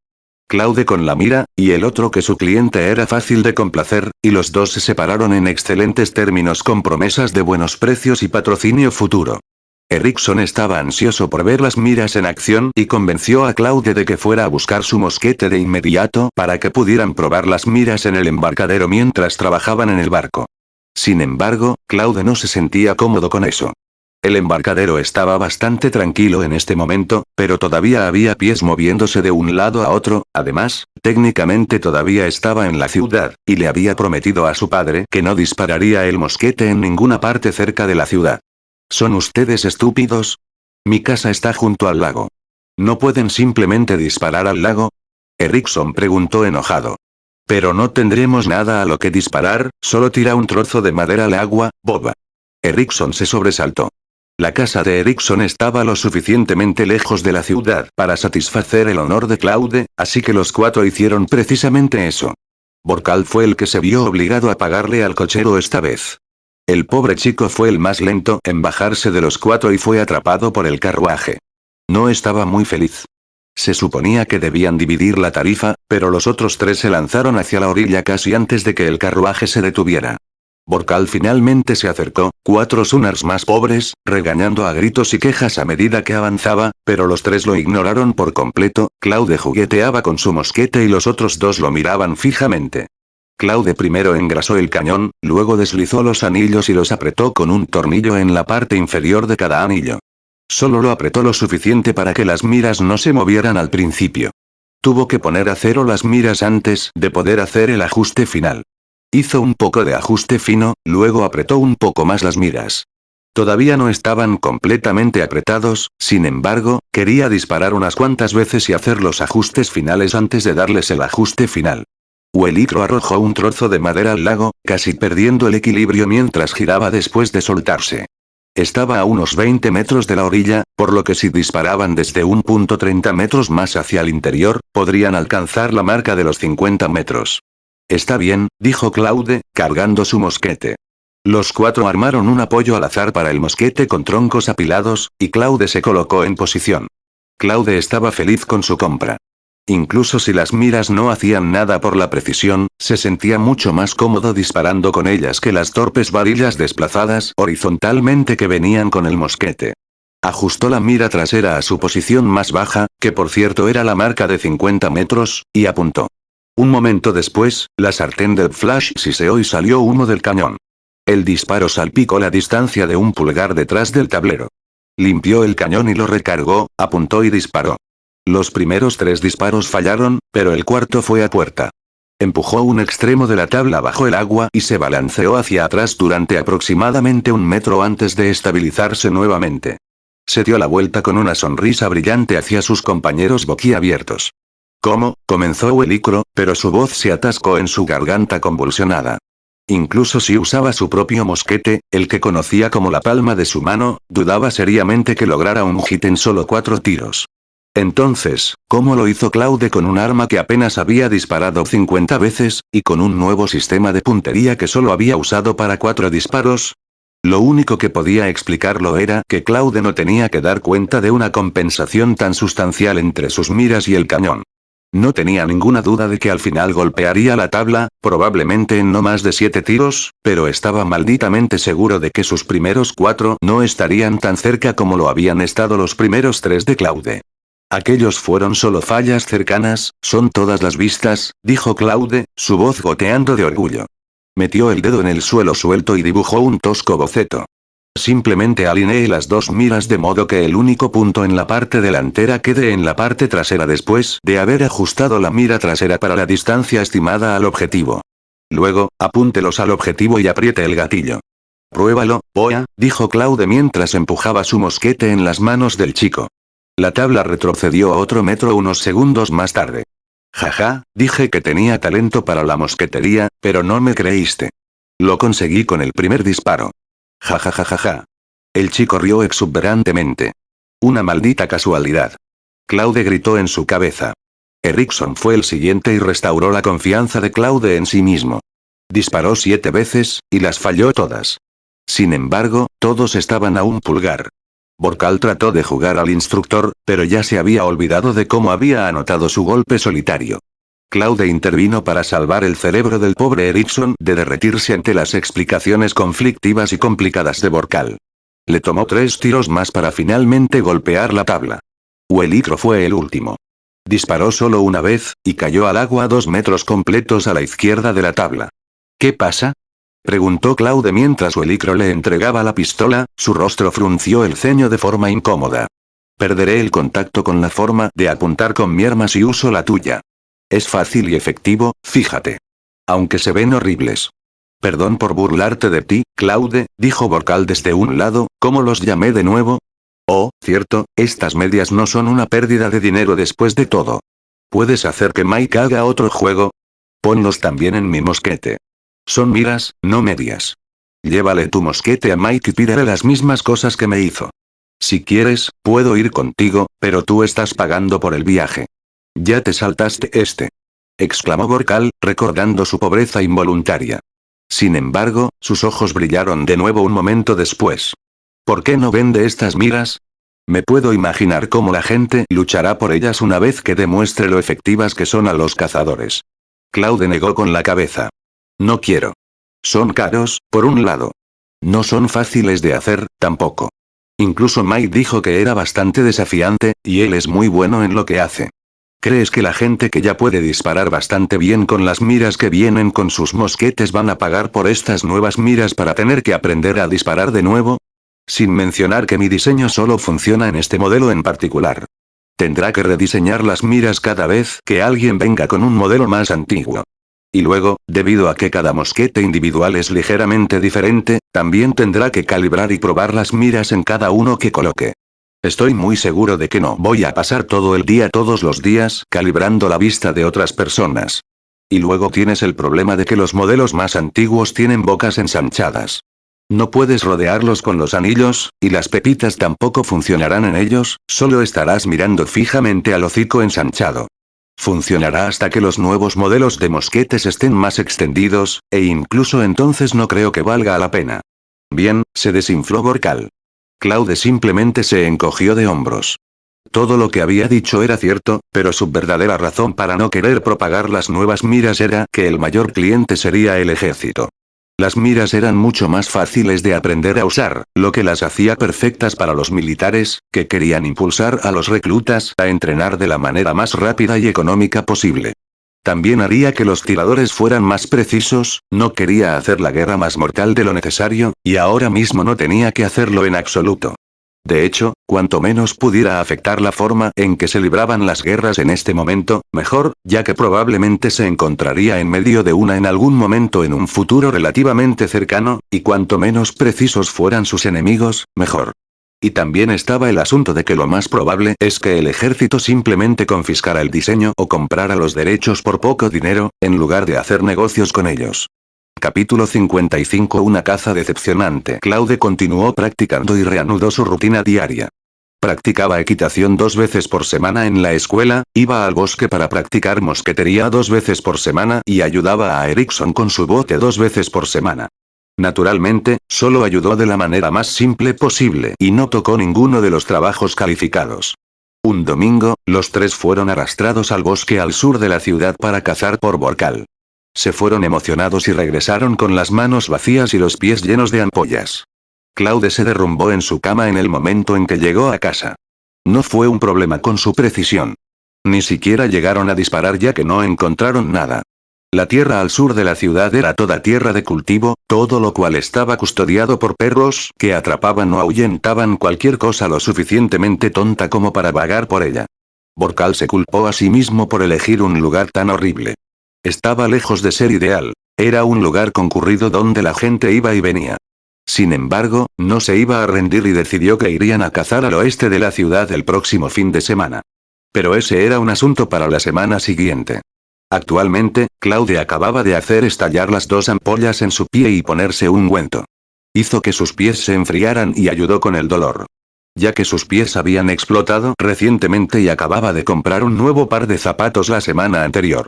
Claude con la mira, y el otro que su cliente era fácil de complacer, y los dos se separaron en excelentes términos con promesas de buenos precios y patrocinio futuro. Erickson estaba ansioso por ver las miras en acción y convenció a Claude de que fuera a buscar su mosquete de inmediato para que pudieran probar las miras en el embarcadero mientras trabajaban en el barco. Sin embargo, Claude no se sentía cómodo con eso. El embarcadero estaba bastante tranquilo en este momento, pero todavía había pies moviéndose de un lado a otro, además, técnicamente todavía estaba en la ciudad, y le había prometido a su padre que no dispararía el mosquete en ninguna parte cerca de la ciudad. ¿Son ustedes estúpidos? Mi casa está junto al lago. ¿No pueden simplemente disparar al lago? Erickson preguntó enojado. Pero no tendremos nada a lo que disparar, solo tira un trozo de madera al agua, boba. Erickson se sobresaltó. La casa de Erickson estaba lo suficientemente lejos de la ciudad para satisfacer el honor de Claude, así que los 4 hicieron precisamente eso. Borcal fue el que se vio obligado a pagarle al cochero esta vez. El pobre chico fue el más lento en bajarse de los 4 y fue atrapado por el carruaje. No estaba muy feliz. Se suponía que debían dividir la tarifa, pero los otros 3 se lanzaron hacia la orilla casi antes de que el carruaje se detuviera. Borcal finalmente se acercó, 4 Sunars más pobres, regañando a gritos y quejas a medida que avanzaba, pero los 3 lo ignoraron por completo. Claude jugueteaba con su mosquete y los otros 2 lo miraban fijamente. Claude primero engrasó el cañón, luego deslizó los anillos y los apretó con un tornillo en la parte inferior de cada anillo. Solo lo apretó lo suficiente para que las miras no se movieran al principio. Tuvo que poner a cero las miras antes de poder hacer el ajuste final. Hizo un poco de ajuste fino, luego apretó un poco más las miras. Todavía no estaban completamente apretados, sin embargo, quería disparar unas cuantas veces y hacer los ajustes finales antes de darles el ajuste final. Uelicro arrojó un trozo de madera al lago, casi perdiendo el equilibrio mientras giraba después de soltarse. Estaba a unos 20 metros de la orilla, por lo que si disparaban desde un punto 30 metros más hacia el interior, podrían alcanzar la marca de los 50 metros. Está bien, dijo Claude, cargando su mosquete. Los 4 armaron un apoyo al azar para el mosquete con troncos apilados, y Claude se colocó en posición. Claude estaba feliz con su compra. Incluso si las miras no hacían nada por la precisión, se sentía mucho más cómodo disparando con ellas que las torpes varillas desplazadas horizontalmente que venían con el mosquete. Ajustó la mira trasera a su posición más baja, que por cierto era la marca de 50 metros, y apuntó. Un momento después, la sartén del flash siseó y salió humo del cañón. El disparo salpicó la distancia de un pulgar detrás del tablero. Limpió el cañón y lo recargó, apuntó y disparó. Los primeros 3 disparos fallaron, pero el cuarto fue a puerta. Empujó un extremo de la tabla bajo el agua y se balanceó hacia atrás durante aproximadamente 1 metro antes de estabilizarse nuevamente. Se dio la vuelta con una sonrisa brillante hacia sus compañeros boquiabiertos. ¿Cómo? Comenzó Uelicro, pero su voz se atascó en su garganta convulsionada. Incluso si usaba su propio mosquete, el que conocía como la palma de su mano, dudaba seriamente que lograra un hit en solo 4 tiros. Entonces, ¿cómo lo hizo Claude con un arma que apenas había disparado 50 veces, y con un nuevo sistema de puntería que solo había usado para 4 disparos? Lo único que podía explicarlo era que Claude no tenía que dar cuenta de una compensación tan sustancial entre sus miras y el cañón. No tenía ninguna duda de que al final golpearía la tabla, probablemente en no más de 7 tiros, pero estaba malditamente seguro de que sus primeros 4 no estarían tan cerca como lo habían estado los primeros 3 de Claude. Aquellos fueron solo fallas cercanas, son todas las vistas, dijo Claude, su voz goteando de orgullo. Metió el dedo en el suelo suelto y dibujó un tosco boceto. Simplemente alineé las dos miras de modo que el único punto en la parte delantera quede en la parte trasera después de haber ajustado la mira trasera para la distancia estimada al objetivo. Luego, apúntelos al objetivo y apriete el gatillo. Pruébalo, Boya, dijo Claude mientras empujaba su mosquete en las manos del chico. La tabla retrocedió a otro metro unos segundos más tarde. Jaja, dije que tenía talento para la mosquetería, pero no me creíste. Lo conseguí con el primer disparo. Jajajajaja. El chico rió exuberantemente. Una maldita casualidad. Claude gritó en su cabeza. Erickson fue el siguiente y restauró la confianza de Claude en sí mismo. Disparó 7 veces, y las falló todas. Sin embargo, todos estaban a un pulgar. Borcal trató de jugar al instructor, pero ya se había olvidado de cómo había anotado su golpe solitario. Claude intervino para salvar el cerebro del pobre Erickson de derretirse ante las explicaciones conflictivas y complicadas de Borcal. Le tomó 3 tiros más para finalmente golpear la tabla. Huelicro fue el último. Disparó solo una vez, y cayó al agua 2 metros completos a la izquierda de la tabla. ¿Qué pasa?, preguntó Claude mientras Huelicro le entregaba la pistola, su rostro frunció el ceño de forma incómoda. Perderé el contacto con la forma de apuntar con mi arma si uso la tuya. Es fácil y efectivo, fíjate. Aunque se ven horribles. Perdón por burlarte de ti, Claude, dijo Borcal desde un lado, ¿cómo los llamé de nuevo? Oh, cierto, estas medias no son una pérdida de dinero después de todo. ¿Puedes hacer que Mike haga otro juego? Ponlos también en mi mosquete. Son miras, no medias. Llévale tu mosquete a Mike y pídele las mismas cosas que me hizo. Si quieres, puedo ir contigo, pero tú estás pagando por el viaje. Ya te saltaste este. Exclamó Borcal, recordando su pobreza involuntaria. Sin embargo, sus ojos brillaron de nuevo un momento después. ¿Por qué no vende estas miras? Me puedo imaginar cómo la gente luchará por ellas una vez que demuestre lo efectivas que son a los cazadores. Claude negó con la cabeza. No quiero. Son caros, por un lado. No son fáciles de hacer, tampoco. Incluso Mike dijo que era bastante desafiante, y él es muy bueno en lo que hace. ¿Crees que la gente que ya puede disparar bastante bien con las miras que vienen con sus mosquetes van a pagar por estas nuevas miras para tener que aprender a disparar de nuevo? Sin mencionar que mi diseño solo funciona en este modelo en particular. Tendrá que rediseñar las miras cada vez que alguien venga con un modelo más antiguo. Y luego, debido a que cada mosquete individual es ligeramente diferente, también tendrá que calibrar y probar las miras en cada uno que coloque. Estoy muy seguro de que no voy a pasar todo el día todos los días calibrando la vista de otras personas. Y luego tienes el problema de que los modelos más antiguos tienen bocas ensanchadas. No puedes rodearlos con los anillos, y las pepitas tampoco funcionarán en ellos, solo estarás mirando fijamente al hocico ensanchado. Funcionará hasta que los nuevos modelos de mosquetes estén más extendidos, e incluso entonces no creo que valga la pena. Bien, se desinfló Borcal. Claude simplemente se encogió de hombros. Todo lo que había dicho era cierto, pero su verdadera razón para no querer propagar las nuevas miras era que el mayor cliente sería el ejército. Las miras eran mucho más fáciles de aprender a usar, lo que las hacía perfectas para los militares, que querían impulsar a los reclutas a entrenar de la manera más rápida y económica posible. También haría que los tiradores fueran más precisos, no quería hacer la guerra más mortal de lo necesario, y ahora mismo no tenía que hacerlo en absoluto. De hecho, cuanto menos pudiera afectar la forma en que se libraban las guerras en este momento, mejor, ya que probablemente se encontraría en medio de una en algún momento en un futuro relativamente cercano, y cuanto menos precisos fueran sus enemigos, mejor. Y también estaba el asunto de que lo más probable es que el ejército simplemente confiscara el diseño o comprara los derechos por poco dinero, en lugar de hacer negocios con ellos. Capítulo 55. Una caza decepcionante. Claude continuó practicando y reanudó su rutina diaria. Practicaba equitación 2 veces por semana en la escuela, iba al bosque para practicar mosquetería 2 veces por semana y ayudaba a Erickson con su bote 2 veces por semana. Naturalmente, solo ayudó de la manera más simple posible y no tocó ninguno de los trabajos calificados. Un domingo, los tres fueron arrastrados al bosque al sur de la ciudad para cazar por Borcal. Se fueron emocionados y regresaron con las manos vacías y los pies llenos de ampollas. Claude se derrumbó en su cama en el momento en que llegó a casa. No fue un problema con su precisión. Ni siquiera llegaron a disparar ya que no encontraron nada. La tierra al sur de la ciudad era toda tierra de cultivo, todo lo cual estaba custodiado por perros que atrapaban o ahuyentaban cualquier cosa lo suficientemente tonta como para vagar por ella. Borcal se culpó a sí mismo por elegir un lugar tan horrible. Estaba lejos de ser ideal. Era un lugar concurrido donde la gente iba y venía. Sin embargo, no se iba a rendir y decidió que irían a cazar al oeste de la ciudad el próximo fin de semana. Pero ese era un asunto para la semana siguiente. Actualmente, Claude acababa de hacer estallar las 2 ampollas en su pie y ponerse un ungüento. Hizo que sus pies se enfriaran y ayudó con el dolor. Ya que sus pies habían explotado recientemente y acababa de comprar un nuevo par de zapatos la semana anterior.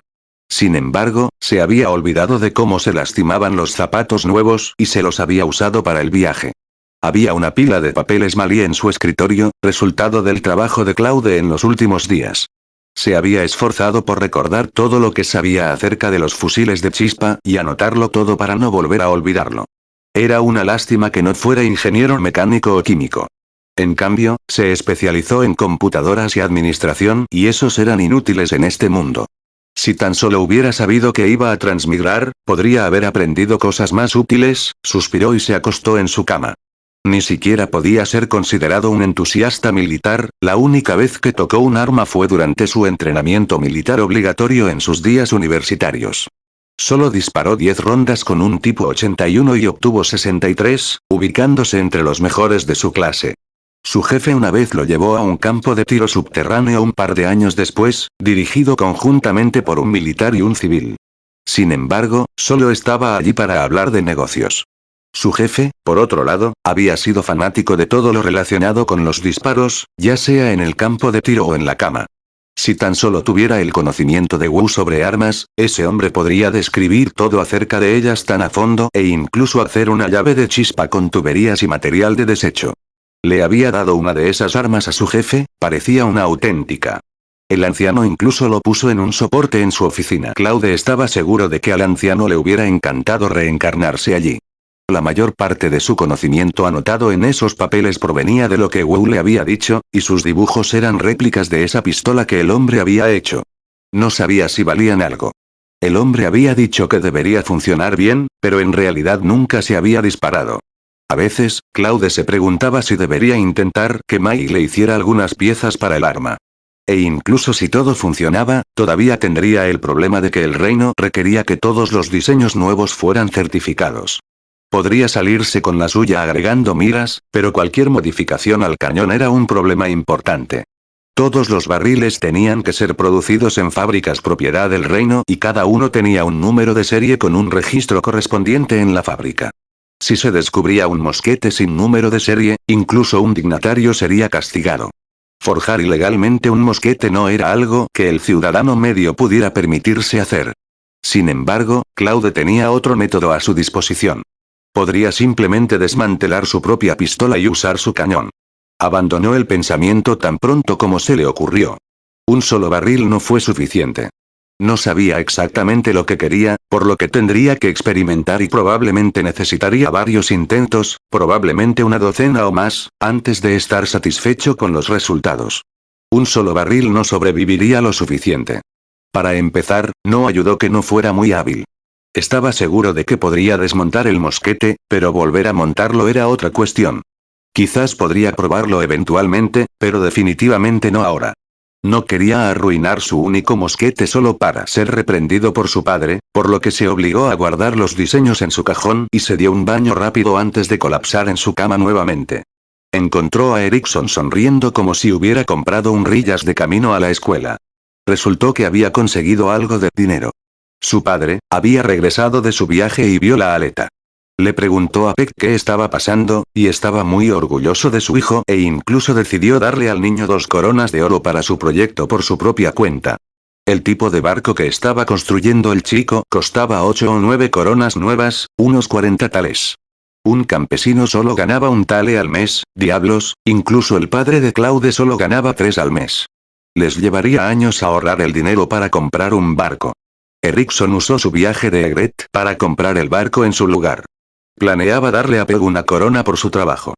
Sin embargo, se había olvidado de cómo se lastimaban los zapatos nuevos y se los había usado para el viaje. Había una pila de papeles malí en su escritorio, resultado del trabajo de Claude en los últimos días. Se había esforzado por recordar todo lo que sabía acerca de los fusiles de chispa y anotarlo todo para no volver a olvidarlo. Era una lástima que no fuera ingeniero mecánico o químico. En cambio, se especializó en computadoras y administración y esos eran inútiles en este mundo. Si tan solo hubiera sabido que iba a transmigrar, podría haber aprendido cosas más útiles, suspiró y se acostó en su cama. Ni siquiera podía ser considerado un entusiasta militar, la única vez que tocó un arma fue durante su entrenamiento militar obligatorio en sus días universitarios. Solo disparó 10 rondas con un tipo 81 y obtuvo 63, ubicándose entre los mejores de su clase. Su jefe una vez lo llevó a un campo de tiro subterráneo un par de años después, dirigido conjuntamente por un militar y un civil. Sin embargo, solo estaba allí para hablar de negocios. Su jefe, por otro lado, había sido fanático de todo lo relacionado con los disparos, ya sea en el campo de tiro o en la cama. Si tan solo tuviera el conocimiento de Wu sobre armas, ese hombre podría describir todo acerca de ellas tan a fondo e incluso hacer una llave de chispa con tuberías y material de desecho. Le había dado una de esas armas a su jefe, parecía una auténtica. El anciano incluso lo puso en un soporte en su oficina. Claude estaba seguro de que al anciano le hubiera encantado reencarnarse allí. La mayor parte de su conocimiento anotado en esos papeles provenía de lo que Wu le había dicho, y sus dibujos eran réplicas de esa pistola que el hombre había hecho. No sabía si valían algo. El hombre había dicho que debería funcionar bien, pero en realidad nunca se había disparado. A veces, Claude se preguntaba si debería intentar que Mai le hiciera algunas piezas para el arma. E incluso si todo funcionaba, todavía tendría el problema de que el reino requería que todos los diseños nuevos fueran certificados. Podría salirse con la suya agregando miras, pero cualquier modificación al cañón era un problema importante. Todos los barriles tenían que ser producidos en fábricas propiedad del reino y cada uno tenía un número de serie con un registro correspondiente en la fábrica. Si se descubría un mosquete sin número de serie, incluso un dignatario sería castigado. Forjar ilegalmente un mosquete no era algo que el ciudadano medio pudiera permitirse hacer. Sin embargo, Claude tenía otro método a su disposición. Podría simplemente desmantelar su propia pistola y usar su cañón. Abandonó el pensamiento tan pronto como se le ocurrió. Un solo barril no fue suficiente. No sabía exactamente lo que quería, por lo que tendría que experimentar y probablemente necesitaría varios intentos, probablemente una docena o más, antes de estar satisfecho con los resultados. Un solo barril no sobreviviría lo suficiente. Para empezar, no ayudó que no fuera muy hábil. Estaba seguro de que podría desmontar el mosquete, pero volver a montarlo era otra cuestión. Quizás podría probarlo eventualmente, pero definitivamente no ahora. No quería arruinar su único mosquete solo para ser reprendido por su padre, por lo que se obligó a guardar los diseños en su cajón y se dio un baño rápido antes de colapsar en su cama nuevamente. Encontró a Erickson sonriendo como si hubiera comprado un Rillas de camino a la escuela. Resultó que había conseguido algo de dinero. Su padre había regresado de su viaje y vio la aleta. Le preguntó a Peck qué estaba pasando, y estaba muy orgulloso de su hijo e incluso decidió darle al niño 2 coronas de oro para su proyecto por su propia cuenta. El tipo de barco que estaba construyendo el chico costaba 8 o 9 coronas nuevas, unos 40 tales. Un campesino solo ganaba un tale al mes, diablos, incluso el padre de Claude solo ganaba 3 al mes. Les llevaría años ahorrar el dinero para comprar un barco. Erickson usó su viaje de Egret para comprar el barco en su lugar. Planeaba darle a Peg una corona por su trabajo.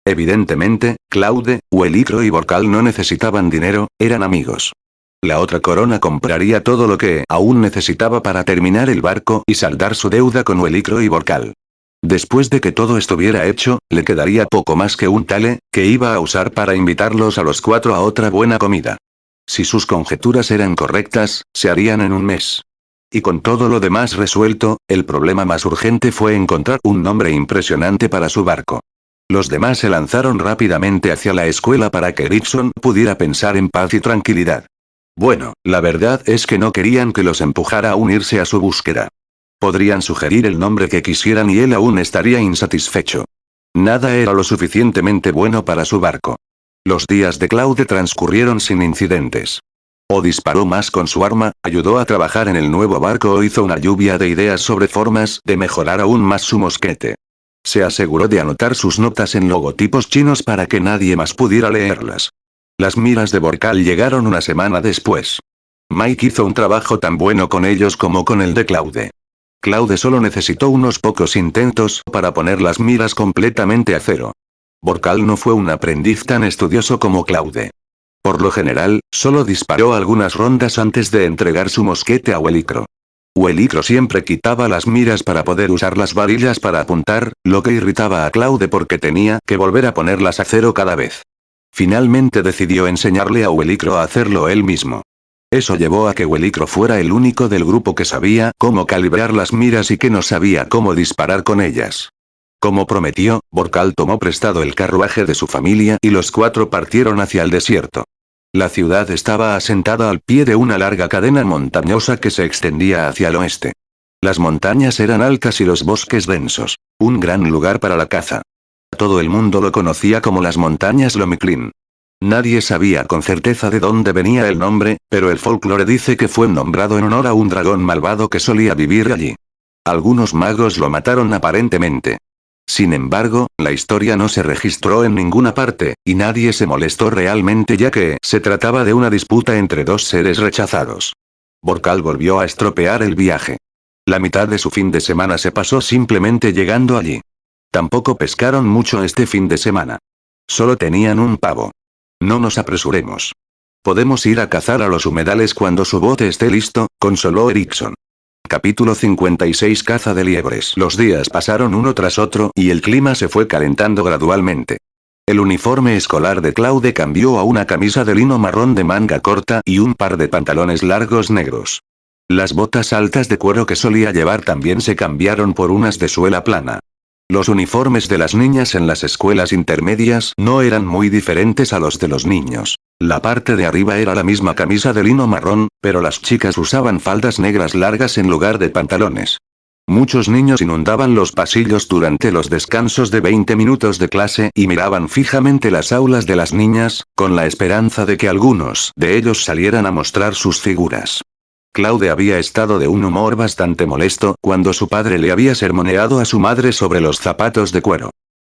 Evidentemente, Claude, Huelicro y Borcal no necesitaban dinero, eran amigos. La otra corona compraría todo lo que aún necesitaba para terminar el barco y saldar su deuda con Huelicro y Borcal. Después de que todo estuviera hecho, le quedaría poco más que un tale, que iba a usar para invitarlos a los 4 a otra buena comida. Si sus conjeturas eran correctas, se harían en un mes. Y con todo lo demás resuelto, el problema más urgente fue encontrar un nombre impresionante para su barco. Los demás se lanzaron rápidamente hacia la escuela para que Erickson pudiera pensar en paz y tranquilidad. Bueno, la verdad es que no querían que los empujara a unirse a su búsqueda. Podrían sugerir el nombre que quisieran y él aún estaría insatisfecho. Nada era lo suficientemente bueno para su barco. Los días de Claude transcurrieron sin incidentes. O disparó más con su arma, ayudó a trabajar en el nuevo barco o hizo una lluvia de ideas sobre formas de mejorar aún más su mosquete. Se aseguró de anotar sus notas en logotipos chinos para que nadie más pudiera leerlas. Las miras de Borcal llegaron una semana después. Mike hizo un trabajo tan bueno con ellos como con el de Claude. Claude solo necesitó unos pocos intentos para poner las miras completamente a cero. Borcal no fue un aprendiz tan estudioso como Claude. Por lo general, solo disparó algunas rondas antes de entregar su mosquete a Huelicro. Huelicro siempre quitaba las miras para poder usar las varillas para apuntar, lo que irritaba a Claude porque tenía que volver a ponerlas a cero cada vez. Finalmente decidió enseñarle a Huelicro a hacerlo él mismo. Eso llevó a que Huelicro fuera el único del grupo que sabía cómo calibrar las miras y que no sabía cómo disparar con ellas. Como prometió, Borcal tomó prestado el carruaje de su familia y los 4 partieron hacia el desierto. La ciudad estaba asentada al pie de una larga cadena montañosa que se extendía hacia el oeste. Las montañas eran altas y los bosques densos. Un gran lugar para la caza. Todo el mundo lo conocía como las montañas Lomiclin. Nadie sabía con certeza de dónde venía el nombre, pero el folclore dice que fue nombrado en honor a un dragón malvado que solía vivir allí. Algunos magos lo mataron aparentemente. Sin embargo, la historia no se registró en ninguna parte, y nadie se molestó realmente ya que se trataba de una disputa entre 2 seres rechazados. Borcal volvió a estropear el viaje. La mitad de su fin de semana se pasó simplemente llegando allí. Tampoco pescaron mucho este fin de semana. Solo tenían un pavo. No nos apresuremos. Podemos ir a cazar a los humedales cuando su bote esté listo, consoló Erickson. Capítulo 56 Caza de liebres. Los días pasaron uno tras otro y el clima se fue calentando gradualmente. El uniforme escolar de Claude cambió a una camisa de lino marrón de manga corta y un par de pantalones largos negros. Las botas altas de cuero que solía llevar también se cambiaron por unas de suela plana. Los uniformes de las niñas en las escuelas intermedias no eran muy diferentes a los de los niños. La parte de arriba era la misma camisa de lino marrón, pero las chicas usaban faldas negras largas en lugar de pantalones. Muchos niños inundaban los pasillos durante los descansos de 20 minutos de clase y miraban fijamente las aulas de las niñas, con la esperanza de que algunos de ellos salieran a mostrar sus figuras. Claude había estado de un humor bastante molesto cuando su padre le había sermoneado a su madre sobre los zapatos de cuero.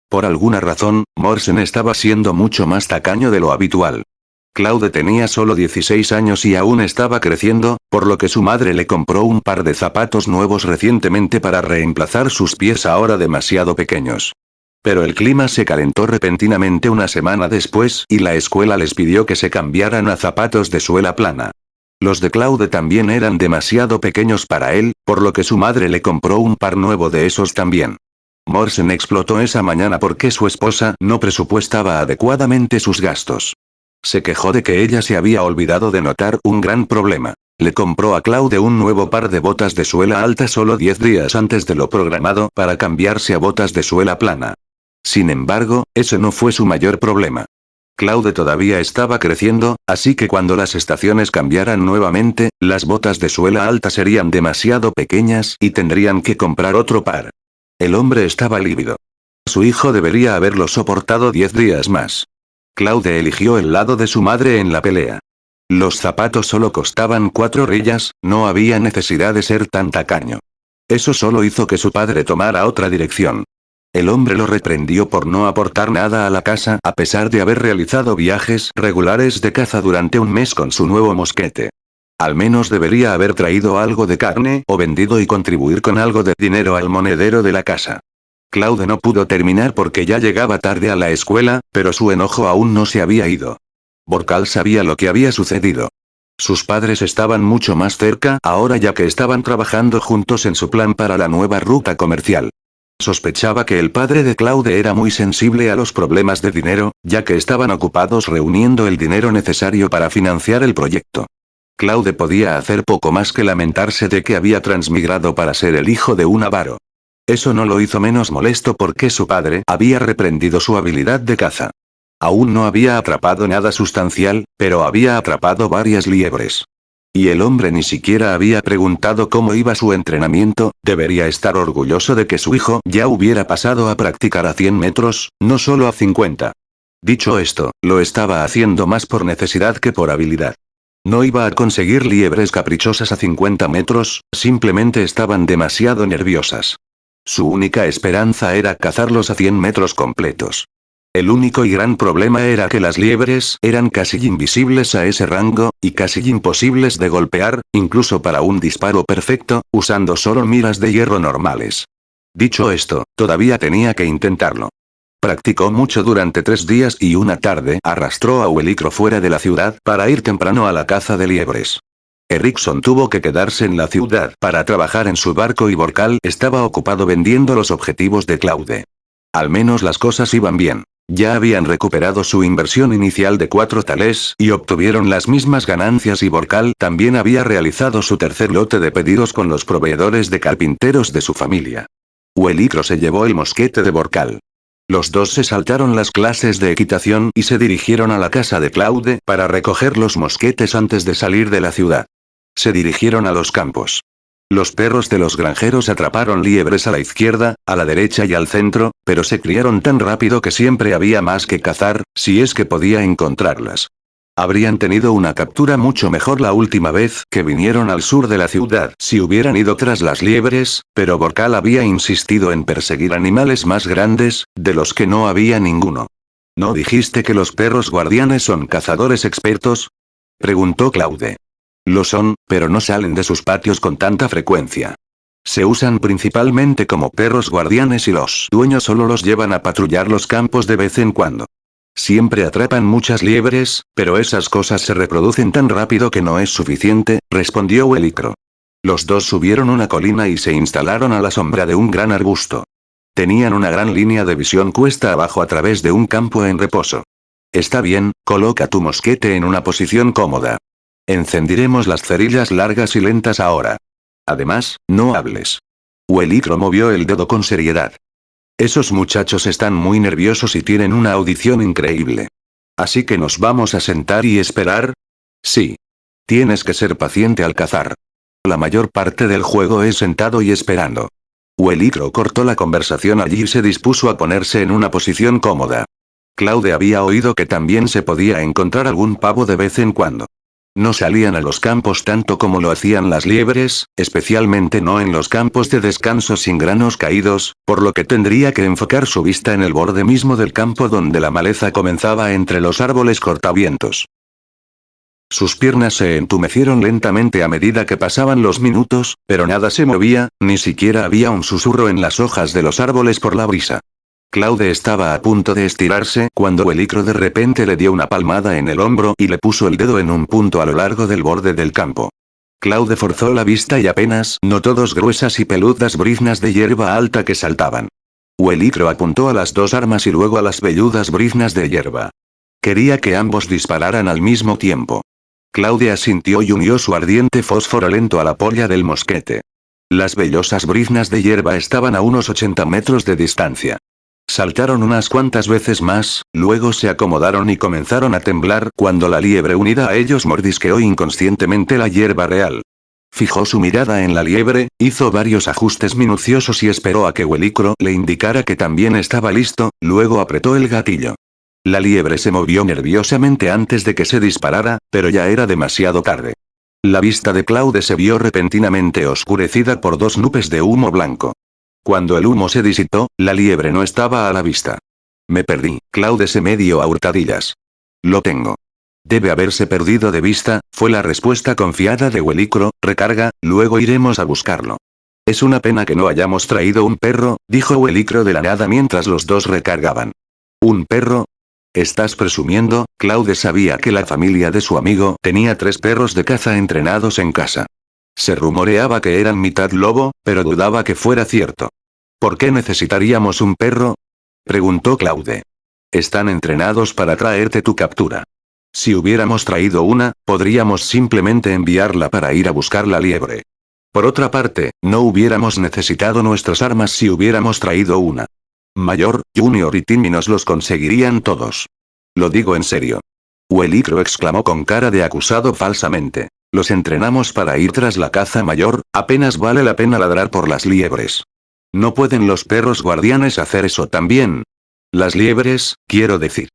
Por alguna razón, Morsen estaba siendo mucho más tacaño de lo habitual. Claude tenía solo 16 años y aún estaba creciendo, por lo que su madre le compró un par de zapatos nuevos recientemente para reemplazar sus pies ahora demasiado pequeños. Pero el clima se calentó repentinamente una semana después y la escuela les pidió que se cambiaran a zapatos de suela plana. Los de Claude también eran demasiado pequeños para él, por lo que su madre le compró un par nuevo de esos también. Morsen explotó esa mañana porque su esposa no presupuestaba adecuadamente sus gastos. Se quejó de que ella se había olvidado de notar un gran problema. Le compró a Claude un nuevo par de botas de suela alta solo 10 días antes de lo programado para cambiarse a botas de suela plana. Sin embargo, ese no fue su mayor problema. Claude todavía estaba creciendo, así que cuando las estaciones cambiaran nuevamente, las botas de suela alta serían demasiado pequeñas y tendrían que comprar otro par. El hombre estaba lívido. Su hijo debería haberlo soportado 10 días más. Claude eligió el lado de su madre en la pelea. Los zapatos solo costaban 4 rillas, no había necesidad de ser tan tacaño. Eso solo hizo que su padre tomara otra dirección. El hombre lo reprendió por no aportar nada a la casa a pesar de haber realizado viajes regulares de caza durante un mes con su nuevo mosquete. Al menos debería haber traído algo de carne o vendido y contribuir con algo de dinero al monedero de la casa. Claude no pudo terminar porque ya llegaba tarde a la escuela, pero su enojo aún no se había ido. Borcal sabía lo que había sucedido. Sus padres estaban mucho más cerca ahora ya que estaban trabajando juntos en su plan para la nueva ruta comercial. Sospechaba que el padre de Claude era muy sensible a los problemas de dinero, ya que estaban ocupados reuniendo el dinero necesario para financiar el proyecto. Claude podía hacer poco más que lamentarse de que había transmigrado para ser el hijo de un avaro. Eso no lo hizo menos molesto porque su padre había reprendido su habilidad de caza. Aún no había atrapado nada sustancial, pero había atrapado varias liebres. Y el hombre ni siquiera había preguntado cómo iba su entrenamiento, debería estar orgulloso de que su hijo ya hubiera pasado a practicar a 100 metros, no solo a 50. Dicho esto, lo estaba haciendo más por necesidad que por habilidad. No iba a conseguir liebres caprichosas a 50 metros, simplemente estaban demasiado nerviosas. Su única esperanza era cazarlos a 100 metros completos. El único y gran problema era que las liebres eran casi invisibles a ese rango, y casi imposibles de golpear, incluso para un disparo perfecto, usando solo miras de hierro normales. Dicho esto, todavía tenía que intentarlo. Practicó mucho durante 3 días y una tarde arrastró a Welicro fuera de la ciudad para ir temprano a la caza de liebres. Erickson tuvo que quedarse en la ciudad para trabajar en su barco y Borcal estaba ocupado vendiendo los objetivos de Claude. Al menos las cosas iban bien. Ya habían recuperado su inversión inicial de 4 thalers y obtuvieron las mismas ganancias y Borcal también había realizado su tercer lote de pedidos con los proveedores de carpinteros de su familia. Welicro se llevó el mosquete de Borcal. Los dos se saltaron las clases de equitación y se dirigieron a la casa de Claude para recoger los mosquetes antes de salir de la ciudad. Se dirigieron a los campos. Los perros de los granjeros atraparon liebres a la izquierda, a la derecha y al centro, pero se criaron tan rápido que siempre había más que cazar, si es que podía encontrarlas. Habrían tenido una captura mucho mejor la última vez que vinieron al sur de la ciudad si hubieran ido tras las liebres, pero Borcal había insistido en perseguir animales más grandes, de los que no había ninguno. ¿No dijiste que los perros guardianes son cazadores expertos?, preguntó Claude. Lo son, pero no salen de sus patios con tanta frecuencia. Se usan principalmente como perros guardianes y los dueños solo los llevan a patrullar los campos de vez en cuando. Siempre atrapan muchas liebres, pero esas cosas se reproducen tan rápido que no es suficiente, respondió Welicro. Los dos subieron una colina y se instalaron a la sombra de un gran arbusto. Tenían una gran línea de visión cuesta abajo a través de un campo en reposo. Está bien, coloca tu mosquete en una posición cómoda. Encendiremos las cerillas largas y lentas ahora. Además, no hables. Welicro movió el dedo con seriedad. Esos muchachos están muy nerviosos y tienen una audición increíble. Así que nos vamos a sentar y esperar. Sí. Tienes que ser paciente al cazar. La mayor parte del juego es sentado y esperando. Welicro cortó la conversación allí y se dispuso a ponerse en una posición cómoda. Claude había oído que también se podía encontrar algún pavo de vez en cuando. No salían a los campos tanto como lo hacían las liebres, especialmente no en los campos de descanso sin granos caídos, por lo que tendría que enfocar su vista en el borde mismo del campo donde la maleza comenzaba entre los árboles cortavientos. Sus piernas se entumecieron lentamente a medida que pasaban los minutos, pero nada se movía, ni siquiera había un susurro en las hojas de los árboles por la brisa. Claude estaba a punto de estirarse cuando Welicro de repente le dio una palmada en el hombro y le puso el dedo en un punto a lo largo del borde del campo. Claude forzó la vista y apenas notó 2 gruesas y peludas briznas de hierba alta que saltaban. Welicro apuntó a las 2 armas y luego a las velludas briznas de hierba. Quería que ambos dispararan al mismo tiempo. Claude asintió y unió su ardiente fósforo lento a la polla del mosquete. Las vellosas briznas de hierba estaban a unos 80 metros de distancia. Saltaron unas cuantas veces más, luego se acomodaron y comenzaron a temblar cuando la liebre unida a ellos mordisqueó inconscientemente la hierba real. Fijó su mirada en la liebre, hizo varios ajustes minuciosos y esperó a que Welicro le indicara que también estaba listo, luego apretó el gatillo. La liebre se movió nerviosamente antes de que se disparara, pero ya era demasiado tarde. La vista de Claude se vio repentinamente oscurecida por dos nubes de humo blanco. Cuando el humo se disipó, la liebre no estaba a la vista. Me perdí. Claude se medio a hurtadillas. Lo tengo. Debe haberse perdido de vista, fue la respuesta confiada de Huelicro. Recarga, luego iremos a buscarlo. Es una pena que no hayamos traído un perro, dijo Huelicro de la nada mientras los dos recargaban. ¿Un perro? ¿Estás presumiendo? Claude sabía que la familia de su amigo tenía 3 perros de caza entrenados en casa. Se rumoreaba que eran mitad lobo, pero dudaba que fuera cierto. ¿Por qué necesitaríamos un perro? Preguntó Claude. Están entrenados para traerte tu captura. Si hubiéramos traído una, podríamos simplemente enviarla para ir a buscar la liebre. Por otra parte, no hubiéramos necesitado nuestras armas si hubiéramos traído una. Mayor, Junior y Timmy nos los conseguirían todos. Lo digo en serio. Huelicro exclamó con cara de acusado falsamente. Los entrenamos para ir tras la caza mayor, apenas vale la pena ladrar por las liebres. ¿No pueden los perros guardianes hacer eso también? Las liebres, quiero decir.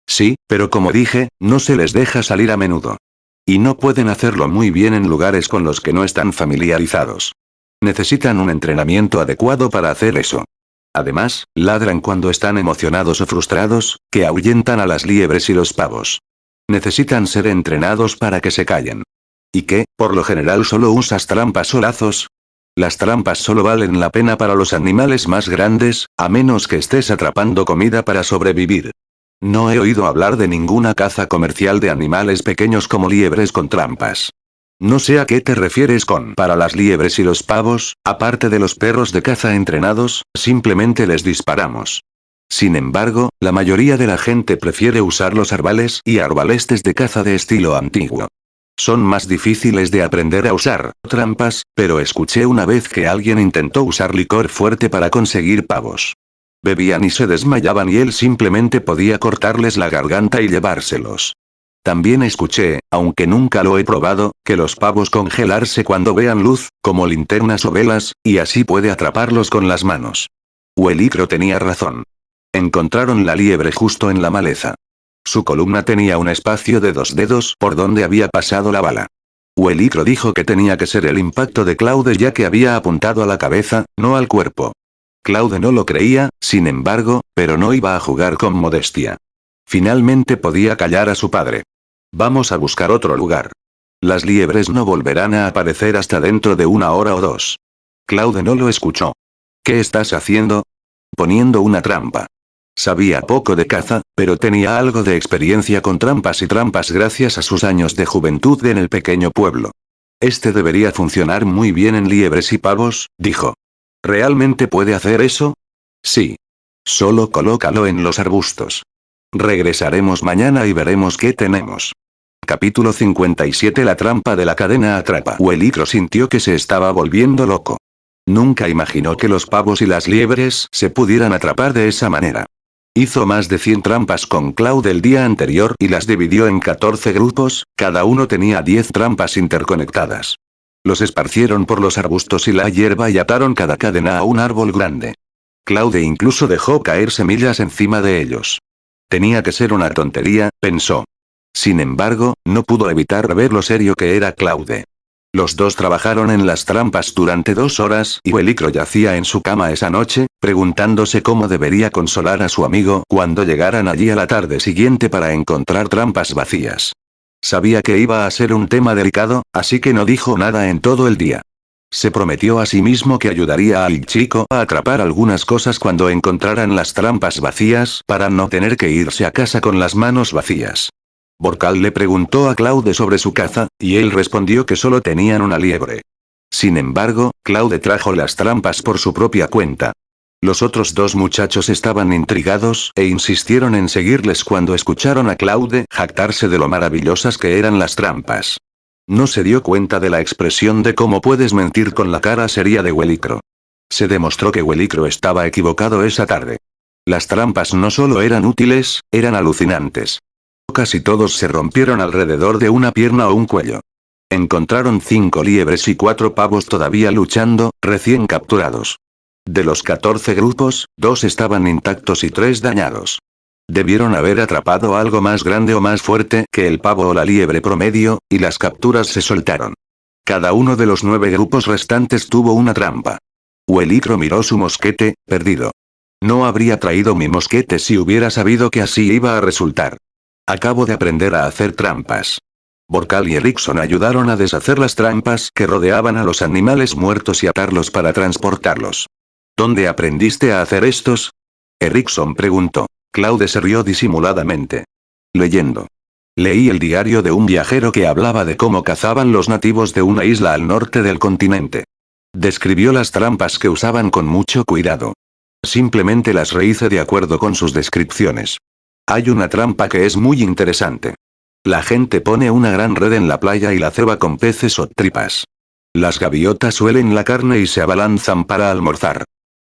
Sí, pero como dije, no se les deja salir a menudo. Y no pueden hacerlo muy bien en lugares con los que no están familiarizados. Necesitan un entrenamiento adecuado para hacer eso. Además, ladran cuando están emocionados o frustrados, que ahuyentan a las liebres y los pavos. Necesitan ser entrenados para que se callen. ¿Y qué, por lo general solo usas trampas o lazos? Las trampas solo valen la pena para los animales más grandes, a menos que estés atrapando comida para sobrevivir. No he oído hablar de ninguna caza comercial de animales pequeños como liebres con trampas. No sé a qué te refieres con para las liebres y los pavos, aparte de los perros de caza entrenados, simplemente les disparamos. Sin embargo, la mayoría de la gente prefiere usar los arbales y arbalestes de caza de estilo antiguo. Son más difíciles de aprender a usar trampas, pero escuché una vez que alguien intentó usar licor fuerte para conseguir pavos. Bebían y se desmayaban y él simplemente podía cortarles la garganta y llevárselos. También escuché, aunque nunca lo he probado, que los pavos congelarse cuando vean luz, como linternas o velas, y así puede atraparlos con las manos. Huelicro tenía razón. Encontraron la liebre justo en la maleza. Su columna tenía un espacio de 2 dedos por donde había pasado la bala. Huelicro dijo que tenía que ser el impacto de Claude ya que había apuntado a la cabeza, no al cuerpo. Claude no lo creía, sin embargo, pero no iba a jugar con modestia. Finalmente podía callar a su padre. Vamos a buscar otro lugar. Las liebres no volverán a aparecer hasta dentro de 1 hora o 2. Claude no lo escuchó. ¿Qué estás haciendo? Poniendo una trampa. Sabía poco de caza, pero tenía algo de experiencia con trampas y trampas gracias a sus años de juventud en el pequeño pueblo. Este debería funcionar muy bien en liebres y pavos, dijo. ¿Realmente puede hacer eso? Sí. Solo colócalo en los arbustos. Regresaremos mañana y veremos qué tenemos. Capítulo 57. La trampa de la cadena atrapa. Huelicro sintió que se estaba volviendo loco. Nunca imaginó que los pavos y las liebres se pudieran atrapar de esa manera. Hizo más de 100 trampas con Claude el día anterior y las dividió en 14 grupos, cada uno tenía 10 trampas interconectadas. Los esparcieron por los arbustos y la hierba y ataron cada cadena a un árbol grande. Claude incluso dejó caer semillas encima de ellos. Tenía que ser una tontería, pensó. Sin embargo, no pudo evitar ver lo serio que era Claude. Los dos trabajaron en las trampas durante 2 horas y Huelicro yacía en su cama esa noche, preguntándose cómo debería consolar a su amigo cuando llegaran allí a la tarde siguiente para encontrar trampas vacías. Sabía que iba a ser un tema delicado, así que no dijo nada en todo el día. Se prometió a sí mismo que ayudaría al chico a atrapar algunas cosas cuando encontraran las trampas vacías para no tener que irse a casa con las manos vacías. Borcal le preguntó a Claude sobre su caza, y él respondió que solo tenían una liebre. Sin embargo, Claude trajo las trampas por su propia cuenta. Los otros 2 muchachos estaban intrigados e insistieron en seguirles cuando escucharon a Claude jactarse de lo maravillosas que eran las trampas. No se dio cuenta de la expresión de cómo puedes mentir con la cara seria de Huelicro. Se demostró que Huelicro estaba equivocado esa tarde. Las trampas no solo eran útiles, eran alucinantes. Casi todos se rompieron alrededor de una pierna o un cuello. Encontraron 5 liebres y 4 pavos todavía luchando, recién capturados. De los 14 grupos, 2 estaban intactos y 3 dañados. Debieron haber atrapado algo más grande o más fuerte que el pavo o la liebre promedio, y las capturas se soltaron. Cada uno de los 9 grupos restantes tuvo una trampa. Huelicro miró su mosquete, perdido. No habría traído mi mosquete si hubiera sabido que así iba a resultar. Acabo de aprender a hacer trampas. Borcal y Erickson ayudaron a deshacer las trampas que rodeaban a los animales muertos y atarlos para transportarlos. ¿Dónde aprendiste a hacer estos? Erickson preguntó. Claude se rió disimuladamente. Leyendo. Leí el diario de un viajero que hablaba de cómo cazaban los nativos de una isla al norte del continente. Describió las trampas que usaban con mucho cuidado. Simplemente las rehice de acuerdo con sus descripciones. Hay una trampa que es muy interesante. La gente pone una gran red en la playa y la ceba con peces o tripas. Las gaviotas suelen la carne y se abalanzan para almorzar.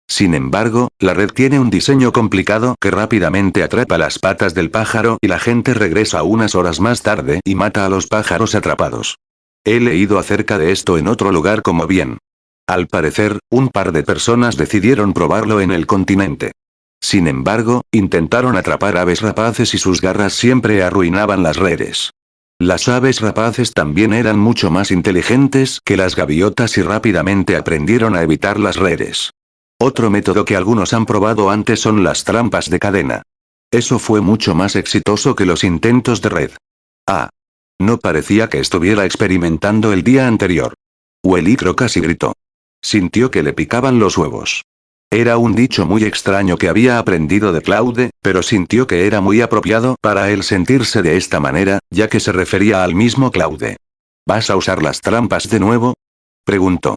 Sin embargo, la red tiene un diseño complicado que rápidamente atrapa las patas del pájaro y la gente regresa unas horas más tarde y mata a los pájaros atrapados. He leído acerca de esto en otro lugar como bien. Al parecer, un par de personas decidieron probarlo en el continente. Sin embargo, intentaron atrapar aves rapaces y sus garras siempre arruinaban las redes. Las aves rapaces también eran mucho más inteligentes que las gaviotas y rápidamente aprendieron a evitar las redes. Otro método que algunos han probado antes son las trampas de cadena. Eso fue mucho más exitoso que los intentos de red. Ah. No parecía que estuviera experimentando el día anterior. Huelicro casi gritó. Sintió que le picaban los huevos. Era un dicho muy extraño que había aprendido de Claude, pero sintió que era muy apropiado para él sentirse de esta manera, ya que se refería al mismo Claude. ¿Vas a usar las trampas de nuevo? Preguntó.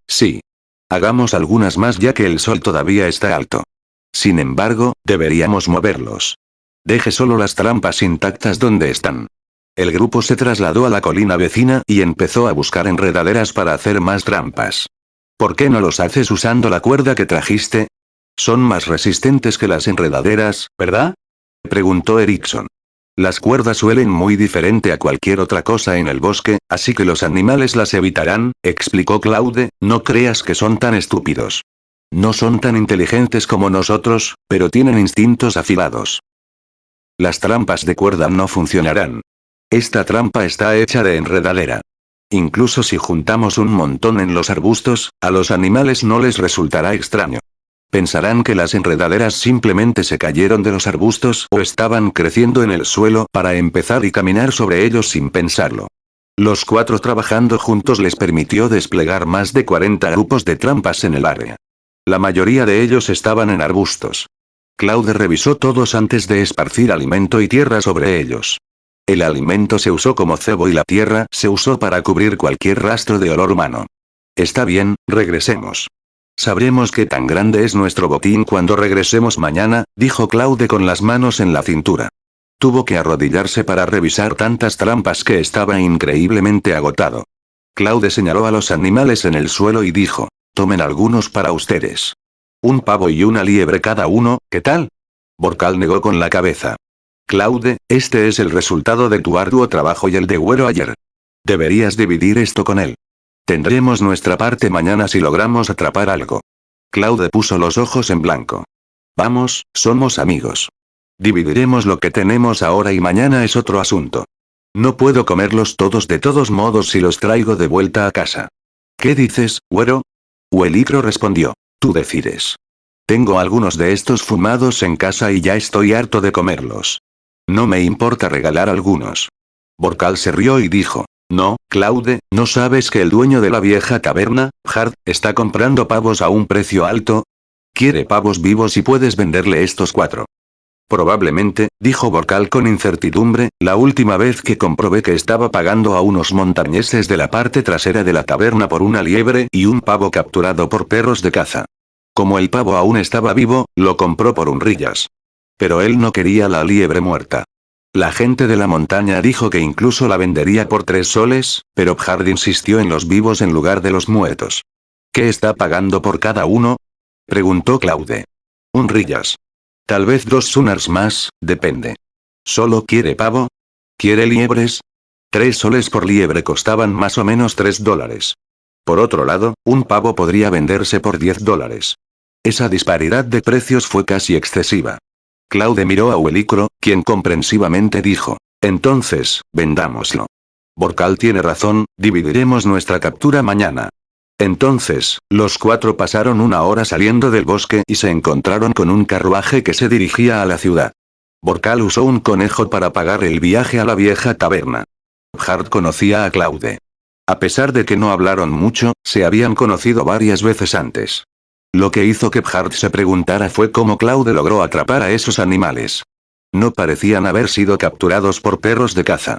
Sí. Hagamos algunas más ya que el sol todavía está alto. Sin embargo, deberíamos moverlos. Deje solo las trampas intactas donde están. El grupo se trasladó a la colina vecina y empezó a buscar enredaderas para hacer más trampas. ¿Por qué no los haces usando la cuerda que trajiste? Son más resistentes que las enredaderas, ¿verdad? Preguntó Erickson. Las cuerdas suelen muy diferente a cualquier otra cosa en el bosque, así que los animales las evitarán, explicó Claude, no creas que son tan estúpidos. No son tan inteligentes como nosotros, pero tienen instintos afilados. Las trampas de cuerda no funcionarán. Esta trampa está hecha de enredadera. Incluso si juntamos un montón en los arbustos, a los animales no les resultará extraño. Pensarán que las enredaderas simplemente se cayeron de los arbustos o estaban creciendo en el suelo para empezar y caminar sobre ellos sin pensarlo. Los 4 trabajando juntos les permitió desplegar más de 40 grupos de trampas en el área. La mayoría de ellos estaban en arbustos. Claude revisó todos antes de esparcir alimento y tierra sobre ellos. El alimento se usó como cebo y la tierra se usó para cubrir cualquier rastro de olor humano. Está bien, regresemos. Sabremos qué tan grande es nuestro botín cuando regresemos mañana, dijo Claude con las manos en la cintura. Tuvo que arrodillarse para revisar tantas trampas que estaba increíblemente agotado. Claude señaló a los animales en el suelo y dijo, tomen algunos para ustedes. Un pavo y una liebre cada uno, ¿qué tal? Borcal negó con la cabeza. Claude, este es el resultado de tu arduo trabajo y el de Güero ayer. Deberías dividir esto con él. Tendremos nuestra parte mañana si logramos atrapar algo. Claude puso los ojos en blanco. Vamos, somos amigos. Dividiremos lo que tenemos ahora y mañana es otro asunto. No puedo comerlos todos de todos modos si los traigo de vuelta a casa. ¿Qué dices, Güero? Huelicro respondió. Tú decides. Tengo algunos de estos fumados en casa y ya estoy harto de comerlos. No me importa regalar algunos. Borcal se rió y dijo. No, Claude, ¿no sabes que el dueño de la vieja taberna, Hart, está comprando pavos a un precio alto? Quiere pavos vivos y puedes venderle estos 4. Probablemente, dijo Borcal con incertidumbre, la última vez que comprobé que estaba pagando a unos montañeses de la parte trasera de la taberna por una liebre y un pavo capturado por perros de caza. Como el pavo aún estaba vivo, lo compró por un rillas. Pero él no quería la liebre muerta. La gente de la montaña dijo que incluso la vendería por 3 soles, pero Hard insistió en los vivos en lugar de los muertos. ¿Qué está pagando por cada uno? Preguntó Claude. Un rillas. Tal vez 2 sunars más, depende. ¿Solo quiere pavo? ¿Quiere liebres? 3 soles por liebre costaban más o menos $3. Por otro lado, un pavo podría venderse por $10. Esa disparidad de precios fue casi excesiva. Claude miró a Huelicro, quien comprensivamente dijo. Entonces, vendámoslo. Borcal tiene razón, dividiremos nuestra captura mañana. Entonces, los cuatro pasaron una hora saliendo del bosque y se encontraron con un carruaje que se dirigía a la ciudad. Borcal usó un conejo para pagar el viaje a la vieja taberna. Hart conocía a Claude. A pesar de que no hablaron mucho, se habían conocido varias veces antes. Lo que hizo que Hart se preguntara fue cómo Claude logró atrapar a esos animales. No parecían haber sido capturados por perros de caza.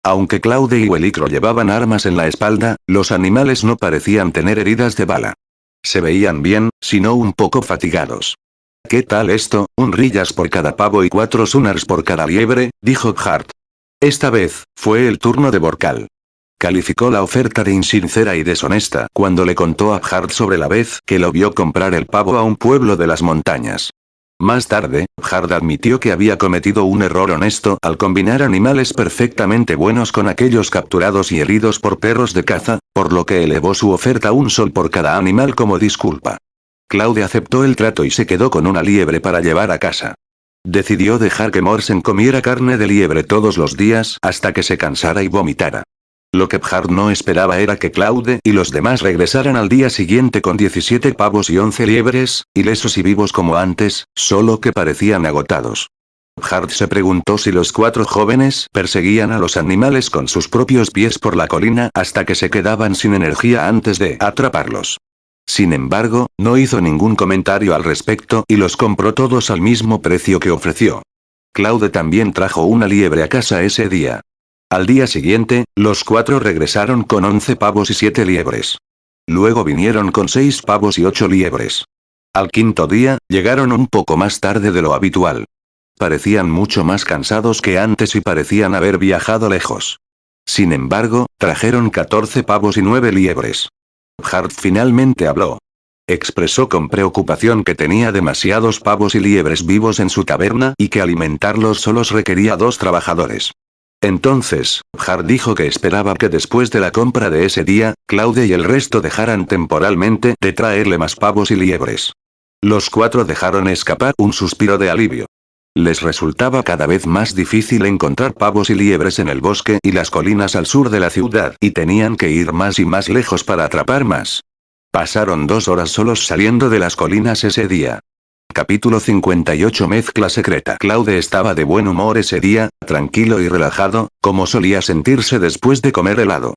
Aunque Claude y Huelicro llevaban armas en la espalda, los animales no parecían tener heridas de bala. Se veían bien, si no un poco fatigados. ¿Qué tal esto? Un rillas por cada pavo y 4 sunars por cada liebre, dijo Hart. Esta vez, fue el turno de Borcal. Calificó la oferta de insincera y deshonesta cuando le contó a Hart sobre la vez que lo vio comprar el pavo a un pueblo de las montañas. Más tarde, Hart admitió que había cometido un error honesto al combinar animales perfectamente buenos con aquellos capturados y heridos por perros de caza, por lo que elevó su oferta a 1 sol por cada animal como disculpa. Claude aceptó el trato y se quedó con una liebre para llevar a casa. Decidió dejar que Morsen comiera carne de liebre todos los días hasta que se cansara y vomitara. Lo que Hart no esperaba era que Claude y los demás regresaran al día siguiente con 17 pavos y 11 liebres, ilesos y vivos como antes, solo que parecían agotados. Hart se preguntó si los 4 jóvenes perseguían a los animales con sus propios pies por la colina hasta que se quedaban sin energía antes de atraparlos. Sin embargo, no hizo ningún comentario al respecto y los compró todos al mismo precio que ofreció. Claude también trajo una liebre a casa ese día. Al día siguiente, los 4 regresaron con 11 pavos y 7 liebres. Luego vinieron con 6 pavos y 8 liebres. Al quinto día, llegaron un poco más tarde de lo habitual. Parecían mucho más cansados que antes y parecían haber viajado lejos. Sin embargo, trajeron 14 pavos y 9 liebres. Hart finalmente habló. Expresó con preocupación que tenía demasiados pavos y liebres vivos en su taberna y que alimentarlos solos requería 2 trabajadores. Entonces, Hart dijo que esperaba que después de la compra de ese día, Claude y el resto dejaran temporalmente de traerle más pavos y liebres. Los 4 dejaron escapar un suspiro de alivio. Les resultaba cada vez más difícil encontrar pavos y liebres en el bosque y las colinas al sur de la ciudad y tenían que ir más y más lejos para atrapar más. Pasaron 2 horas solos saliendo de las colinas ese día. Capítulo 58 Mezcla secreta. Claude estaba de buen humor ese día, tranquilo y relajado, como solía sentirse después de comer helado.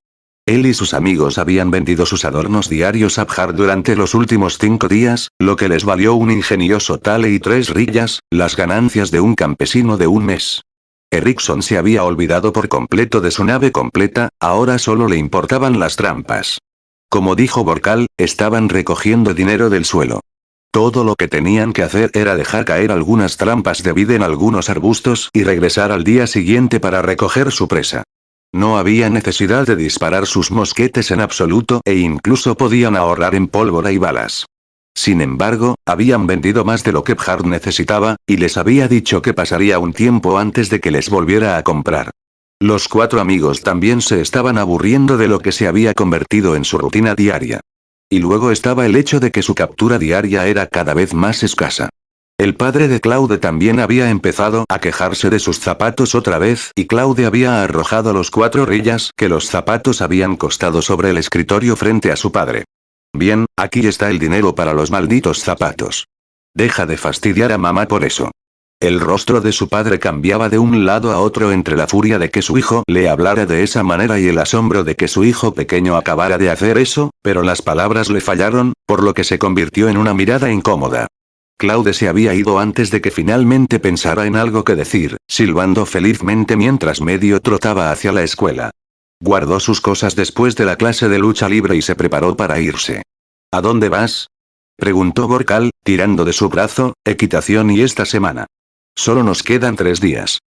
Él y sus amigos habían vendido sus adornos diarios a Hart durante los últimos 5 días, lo que les valió un ingenioso tale y 3 rillas, las ganancias de un campesino de un mes. Erickson se había olvidado por completo de su nave completa, ahora solo le importaban las trampas. Como dijo Borcal, estaban recogiendo dinero del suelo. Todo lo que tenían que hacer era dejar caer algunas trampas de vida en algunos arbustos y regresar al día siguiente para recoger su presa. No había necesidad de disparar sus mosquetes en absoluto e incluso podían ahorrar en pólvora y balas. Sin embargo, habían vendido más de lo que Hart necesitaba, y les había dicho que pasaría un tiempo antes de que les volviera a comprar. Los 4 amigos también se estaban aburriendo de lo que se había convertido en su rutina diaria. Y luego estaba el hecho de que su captura diaria era cada vez más escasa. El padre de Claude también había empezado a quejarse de sus zapatos otra vez y Claude había arrojado los 4 rillas que los zapatos habían costado sobre el escritorio frente a su padre. Bien, aquí está el dinero para los malditos zapatos. Deja de fastidiar a mamá por eso. El rostro de su padre cambiaba de un lado a otro entre la furia de que su hijo le hablara de esa manera y el asombro de que su hijo pequeño acabara de hacer eso, pero las palabras le fallaron, por lo que se convirtió en una mirada incómoda. Claude se había ido antes de que finalmente pensara en algo que decir, silbando felizmente mientras medio trotaba hacia la escuela. Guardó sus cosas después de la clase de lucha libre y se preparó para irse. ¿A dónde vas?, preguntó Borcal, tirando de su brazo. Equitación y esta semana. Solo nos quedan 3 días.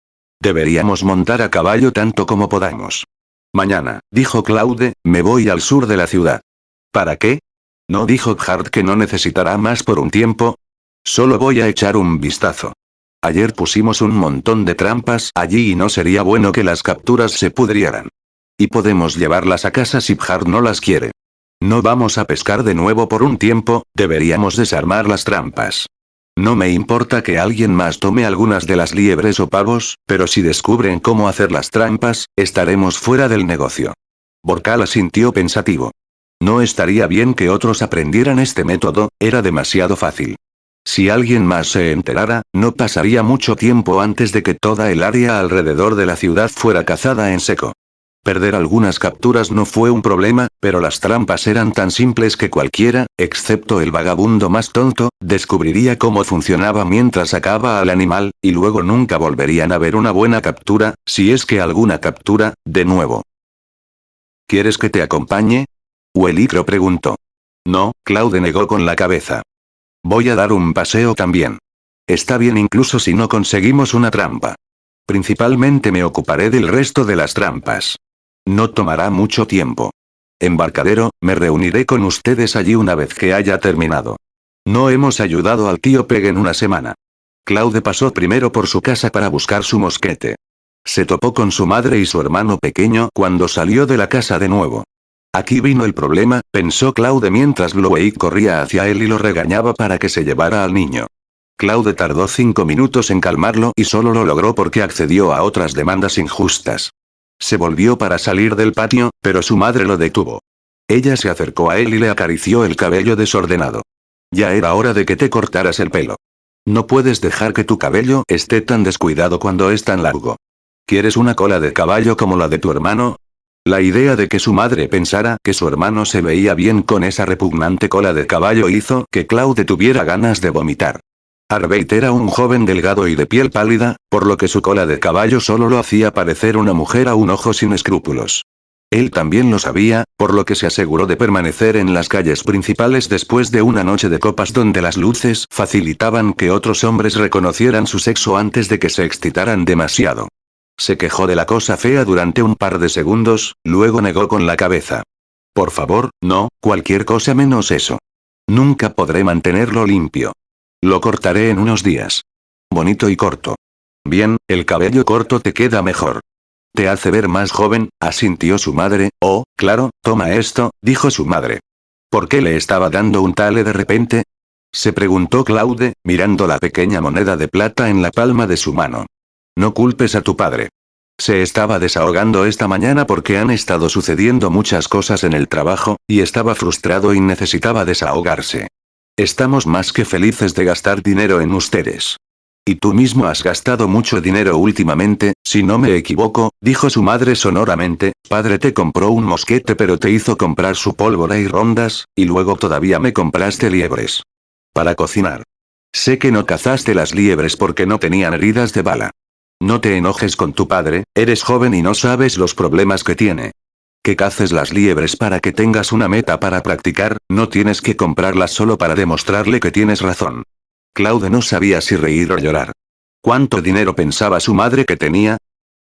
Deberíamos montar a caballo tanto como podamos. Mañana, dijo Claude, me voy al sur de la ciudad. ¿Para qué? ¿No dijo Hart que no necesitará más por un tiempo? Solo voy a echar un vistazo. Ayer pusimos un montón de trampas allí y no sería bueno que las capturas se pudrieran. Y podemos llevarlas a casa si Hart no las quiere. No vamos a pescar de nuevo por un tiempo, deberíamos desarmar las trampas. No me importa que alguien más tome algunas de las liebres o pavos, pero si descubren cómo hacer las trampas, estaremos fuera del negocio. Borcal asintió pensativo. No estaría bien que otros aprendieran este método, era demasiado fácil. Si alguien más se enterara, no pasaría mucho tiempo antes de que toda el área alrededor de la ciudad fuera cazada en seco. Perder algunas capturas no fue un problema, pero las trampas eran tan simples que cualquiera, excepto el vagabundo más tonto, descubriría cómo funcionaba mientras sacaba al animal, y luego nunca volverían a ver una buena captura, si es que alguna captura, de nuevo. ¿Quieres que te acompañe? Huelicro preguntó. No, Claude negó con la cabeza. Voy a dar un paseo también. Está bien incluso si no conseguimos una trampa. Principalmente me ocuparé del resto de las trampas. No tomará mucho tiempo. Embarcadero, me reuniré con ustedes allí una vez que haya terminado. No hemos ayudado al tío Peg en una semana. Claude pasó primero por su casa para buscar su mosquete. Se topó con su madre y su hermano pequeño cuando salió de la casa de nuevo. Aquí vino el problema, pensó Claude mientras Bluey corría hacia él y lo regañaba para que se llevara al niño. Claude tardó 5 minutos en calmarlo y solo lo logró porque accedió a otras demandas injustas. Se volvió para salir del patio, pero su madre lo detuvo. Ella se acercó a él y le acarició el cabello desordenado. Ya era hora de que te cortaras el pelo. No puedes dejar que tu cabello esté tan descuidado cuando es tan largo. ¿Quieres una cola de caballo como la de tu hermano? La idea de que su madre pensara que su hermano se veía bien con esa repugnante cola de caballo hizo que Claude tuviera ganas de vomitar. Arbeit era un joven delgado y de piel pálida, por lo que su cola de caballo solo lo hacía parecer una mujer a un ojo sin escrúpulos. Él también lo sabía, por lo que se aseguró de permanecer en las calles principales después de una noche de copas donde las luces facilitaban que otros hombres reconocieran su sexo antes de que se excitaran demasiado. Se quejó de la cosa fea durante un par de segundos, luego negó con la cabeza. Por favor, no, cualquier cosa menos eso. Nunca podré mantenerlo limpio. Lo cortaré en unos días. Bonito y corto. Bien, el cabello corto te queda mejor. Te hace ver más joven, asintió su madre. Oh, claro, toma esto, dijo su madre. ¿Por qué le estaba dando un tale de repente? Se preguntó Claude, mirando la pequeña moneda de plata en la palma de su mano. No culpes a tu padre. Se estaba desahogando esta mañana porque han estado sucediendo muchas cosas en el trabajo, y estaba frustrado y necesitaba desahogarse. Estamos más que felices de gastar dinero en ustedes. Y tú mismo has gastado mucho dinero últimamente, si no me equivoco, dijo su madre sonoramente. Padre te compró un mosquete pero te hizo comprar su pólvora y rondas, y luego todavía me compraste liebres. Para cocinar. Sé que no cazaste las liebres porque no tenían heridas de bala. No te enojes con tu padre, eres joven y no sabes los problemas que tiene. Que caces las liebres para que tengas una meta para practicar, no tienes que comprarlas solo para demostrarle que tienes razón. Claude no sabía si reír o llorar. ¿Cuánto dinero pensaba su madre que tenía?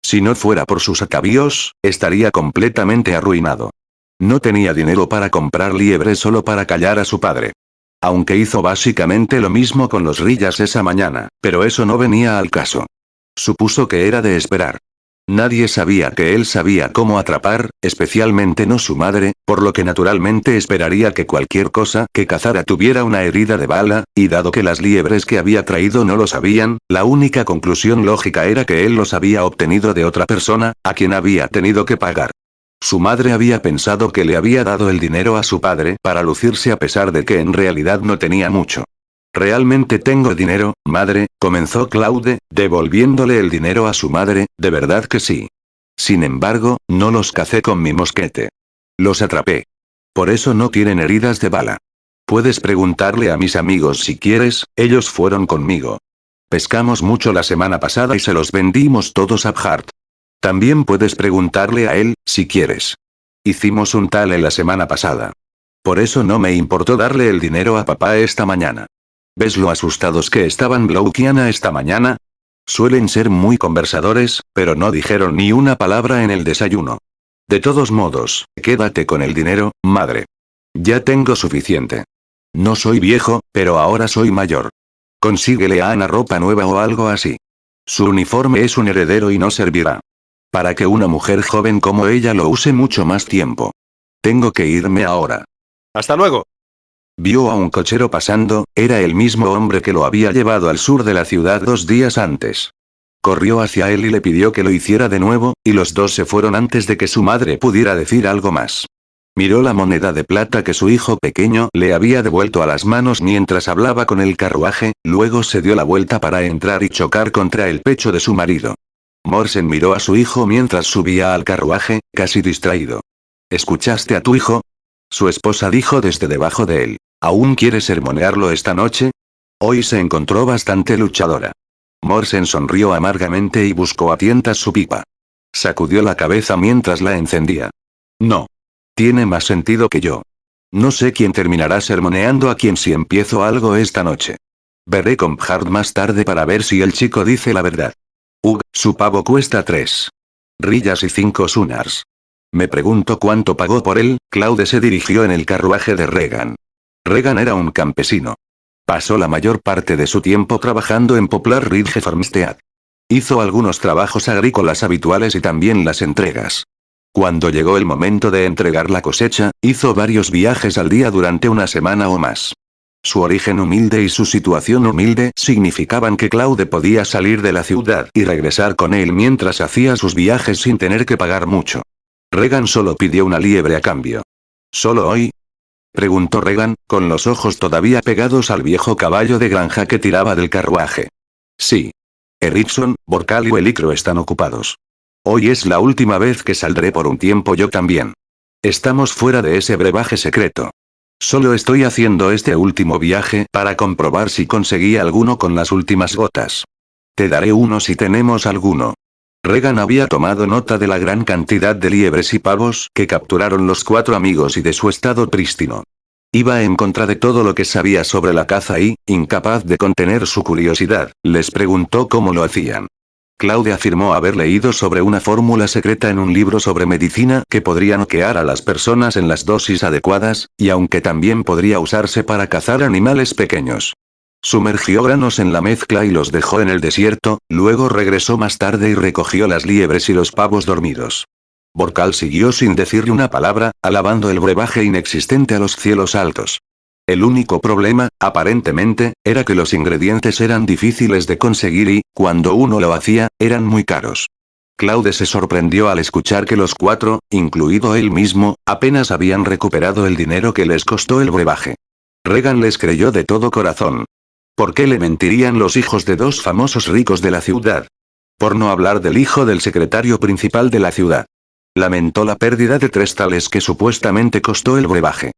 Si no fuera por sus atavíos, estaría completamente arruinado. No tenía dinero para comprar liebres solo para callar a su padre. Aunque hizo básicamente lo mismo con los rillas esa mañana, pero eso no venía al caso. Supuso que era de esperar. Nadie sabía que él sabía cómo atrapar, especialmente no su madre, por lo que naturalmente esperaría que cualquier cosa que cazara tuviera una herida de bala, y dado que las liebres que había traído no lo sabían, la única conclusión lógica era que él los había obtenido de otra persona, a quien había tenido que pagar. Su madre había pensado que le había dado el dinero a su padre para lucirse a pesar de que en realidad no tenía mucho. ¿Realmente tengo dinero, madre?, comenzó Claude, devolviéndole el dinero a su madre. De verdad que sí. Sin embargo, no los cacé con mi mosquete. Los atrapé. Por eso no tienen heridas de bala. Puedes preguntarle a mis amigos si quieres, ellos fueron conmigo. Pescamos mucho la semana pasada y se los vendimos todos a Hart. También puedes preguntarle a él, si quieres. Hicimos un tale la semana pasada. Por eso no me importó darle el dinero a papá esta mañana. ¿Ves lo asustados que estaban Blau y Anna esta mañana? Suelen ser muy conversadores, pero no dijeron ni una palabra en el desayuno. De todos modos, quédate con el dinero, madre. Ya tengo suficiente. No soy viejo, pero ahora soy mayor. Consíguele a Anna ropa nueva o algo así. Su uniforme es un heredero y no servirá. Para que una mujer joven como ella lo use mucho más tiempo. Tengo que irme ahora. Hasta luego. Vio a un cochero pasando, era el mismo hombre que lo había llevado al sur de la ciudad 2 días antes. Corrió hacia él y le pidió que lo hiciera de nuevo, y los dos se fueron antes de que su madre pudiera decir algo más. Miró la moneda de plata que su hijo pequeño le había devuelto a las manos mientras hablaba con el carruaje, luego se dio la vuelta para entrar y chocar contra el pecho de su marido. Morsen miró a su hijo mientras subía al carruaje, casi distraído. ¿Escuchaste a tu hijo? Su esposa dijo desde debajo de él. ¿Aún quieres sermonearlo esta noche? Hoy se encontró bastante luchadora. Morsen sonrió amargamente y buscó a tientas su pipa. Sacudió la cabeza mientras la encendía. No. Tiene más sentido que yo. No sé quién terminará sermoneando a quién si empiezo algo esta noche. Veré con Hart más tarde para ver si el chico dice la verdad. Su pavo cuesta 3 rillas y 5 sunars. Me pregunto cuánto pagó por él. Claude se dirigió en el carruaje de Regan. Regan era un campesino. Pasó la mayor parte de su tiempo trabajando en Poplar Ridge Farmstead. Hizo algunos trabajos agrícolas habituales y también las entregas. Cuando llegó el momento de entregar la cosecha, hizo varios viajes al día durante una semana o más. Su origen humilde y su situación humilde significaban que Claude podía salir de la ciudad y regresar con él mientras hacía sus viajes sin tener que pagar mucho. Regan solo pidió una liebre a cambio. ¿Solo hoy? Preguntó Regan, con los ojos todavía pegados al viejo caballo de granja que tiraba del carruaje. Sí. Erickson, Borcal y Elicro están ocupados. Hoy es la última vez que saldré por un tiempo yo también. Estamos fuera de ese brebaje secreto. Solo estoy haciendo este último viaje para comprobar si conseguí alguno con las últimas gotas. Te daré uno si tenemos alguno. Regan había tomado nota de la gran cantidad de liebres y pavos que capturaron los 4 amigos y de su estado prístino. Iba en contra de todo lo que sabía sobre la caza y, incapaz de contener su curiosidad, les preguntó cómo lo hacían. Claude afirmó haber leído sobre una fórmula secreta en un libro sobre medicina que podría noquear a las personas en las dosis adecuadas, y aunque también podría usarse para cazar animales pequeños. Sumergió granos en la mezcla y los dejó en el desierto, luego regresó más tarde y recogió las liebres y los pavos dormidos. Borcal siguió sin decirle una palabra, alabando el brebaje inexistente a los cielos altos. El único problema, aparentemente, era que los ingredientes eran difíciles de conseguir y, cuando uno lo hacía, eran muy caros. Claude se sorprendió al escuchar que los 4, incluido él mismo, apenas habían recuperado el dinero que les costó el brebaje. Regan les creyó de todo corazón. ¿Por qué le mentirían los hijos de 2 famosos ricos de la ciudad? Por no hablar del hijo del secretario principal de la ciudad. Lamentó la pérdida de 3 tales que supuestamente costó el brebaje.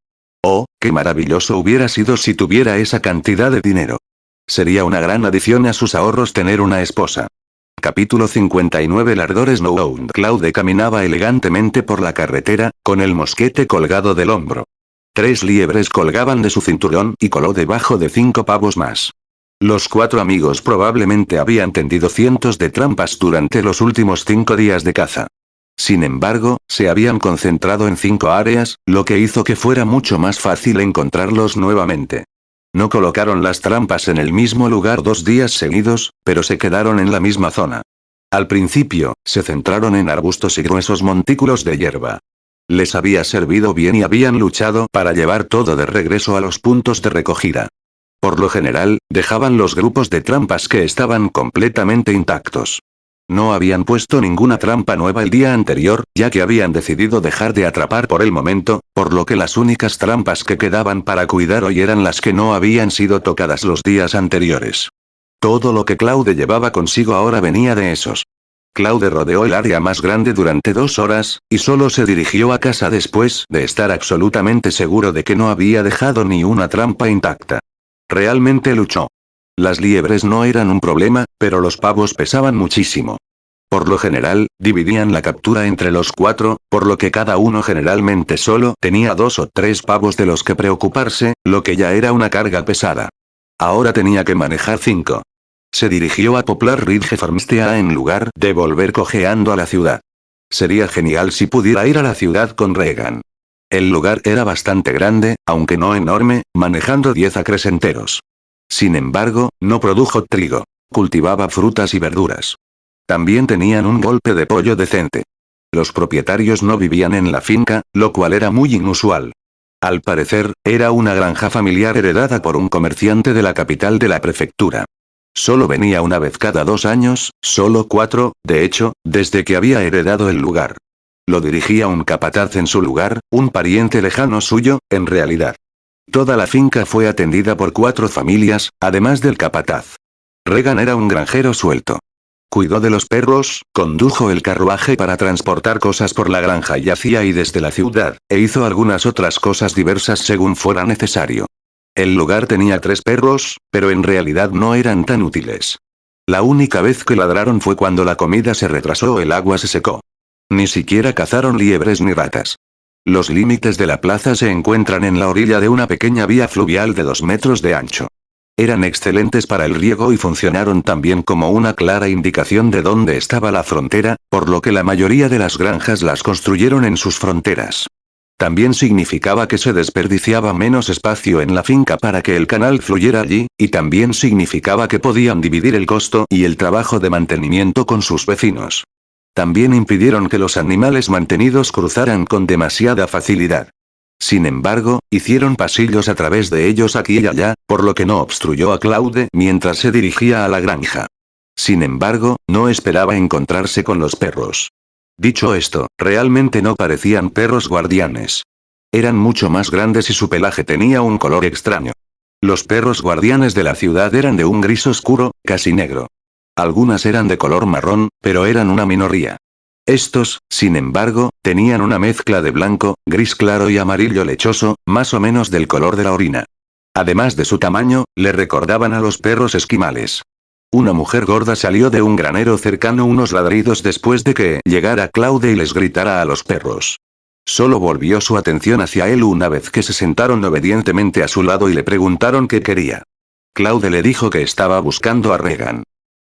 Oh, qué maravilloso hubiera sido si tuviera esa cantidad de dinero. Sería una gran adición a sus ahorros tener una esposa. Capítulo 59. El ardor Snowbound. Claude caminaba elegantemente por la carretera, con el mosquete colgado del hombro. 3 liebres colgaban de su cinturón y coló debajo de 5 pavos más. Los 4 amigos probablemente habían tendido cientos de trampas durante los últimos 5 días de caza. Sin embargo, se habían concentrado en 5 áreas, lo que hizo que fuera mucho más fácil encontrarlos nuevamente. No colocaron las trampas en el mismo lugar 2 días seguidos, pero se quedaron en la misma zona. Al principio, se centraron en arbustos y gruesos montículos de hierba. Les había servido bien y habían luchado para llevar todo de regreso a los puntos de recogida. Por lo general, dejaban los grupos de trampas que estaban completamente intactos. No habían puesto ninguna trampa nueva el día anterior, ya que habían decidido dejar de atrapar por el momento, por lo que las únicas trampas que quedaban para cuidar hoy eran las que no habían sido tocadas los días anteriores. Todo lo que Claude llevaba consigo ahora venía de esos. Claude rodeó el área más grande durante 2 horas, y solo se dirigió a casa después de estar absolutamente seguro de que no había dejado ni una trampa intacta. Realmente luchó. Las liebres no eran un problema, pero los pavos pesaban muchísimo. Por lo general, dividían la captura entre los 4, por lo que cada uno generalmente solo tenía 2 o 3 pavos de los que preocuparse, lo que ya era una carga pesada. Ahora tenía que manejar 5. Se dirigió a Poplar Ridge Farmstead en lugar de volver cojeando a la ciudad. Sería genial si pudiera ir a la ciudad con Regan. El lugar era bastante grande, aunque no enorme, manejando 10 acres enteros. Sin embargo, no produjo trigo. Cultivaba frutas y verduras. También tenían un golpe de pollo decente. Los propietarios no vivían en la finca, lo cual era muy inusual. Al parecer, era una granja familiar heredada por un comerciante de la capital de la prefectura. Solo venía una vez cada 2 años, solo 4, de hecho, desde que había heredado el lugar. Lo dirigía un capataz en su lugar, un pariente lejano suyo, en realidad. Toda la finca fue atendida por 4 familias, además del capataz. Regan era un granjero suelto. Cuidó de los perros, condujo el carruaje para transportar cosas por la granja y hacia y desde la ciudad, e hizo algunas otras cosas diversas según fuera necesario. El lugar tenía 3 perros, pero en realidad no eran tan útiles. La única vez que ladraron fue cuando la comida se retrasó o el agua se secó. Ni siquiera cazaron liebres ni ratas. Los límites de la plaza se encuentran en la orilla de una pequeña vía fluvial de 2 metros de ancho. Eran excelentes para el riego y funcionaron también como una clara indicación de dónde estaba la frontera, por lo que la mayoría de las granjas las construyeron en sus fronteras. También significaba que se desperdiciaba menos espacio en la finca para que el canal fluyera allí, y también significaba que podían dividir el costo y el trabajo de mantenimiento con sus vecinos. También impidieron que los animales mantenidos cruzaran con demasiada facilidad. Sin embargo, hicieron pasillos a través de ellos aquí y allá, por lo que no obstruyó a Claude mientras se dirigía a la granja. Sin embargo, no esperaba encontrarse con los perros. Dicho esto, realmente no parecían perros guardianes. Eran mucho más grandes y su pelaje tenía un color extraño. Los perros guardianes de la ciudad eran de un gris oscuro, casi negro. Algunas eran de color marrón, pero eran una minoría. Estos, sin embargo, tenían una mezcla de blanco, gris claro y amarillo lechoso, más o menos del color de la orina. Además de su tamaño, le recordaban a los perros esquimales. Una mujer gorda salió de un granero cercano unos ladridos después de que llegara Claude y les gritara a los perros. Solo volvió su atención hacia él una vez que se sentaron obedientemente a su lado y le preguntaron qué quería. Claude le dijo que estaba buscando a Regan.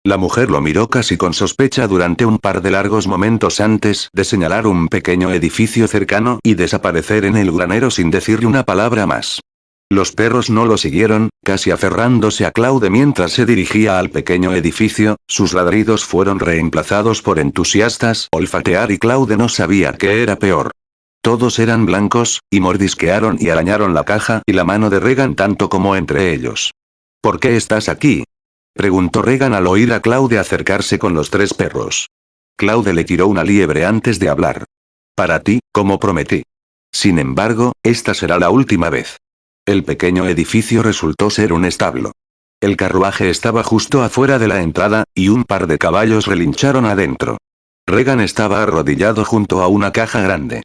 La mujer lo miró casi con sospecha durante un par de largos momentos antes de señalar un pequeño edificio cercano y desaparecer en el granero sin decirle una palabra más. Los perros no lo siguieron, casi aferrándose a Claude mientras se dirigía al pequeño edificio, sus ladridos fueron reemplazados por entusiastas olfatear y Claude no sabía qué era peor. Todos eran blancos, y mordisquearon y arañaron la caja y la mano de Regan tanto como entre ellos. ¿Por qué estás aquí?, preguntó Regan al oír a Claude acercarse con los 3 perros. Claude le tiró una liebre antes de hablar. Para ti, como prometí. Sin embargo, esta será la última vez. El pequeño edificio resultó ser un establo. El carruaje estaba justo afuera de la entrada, y un par de caballos relincharon adentro. Regan estaba arrodillado junto a una caja grande.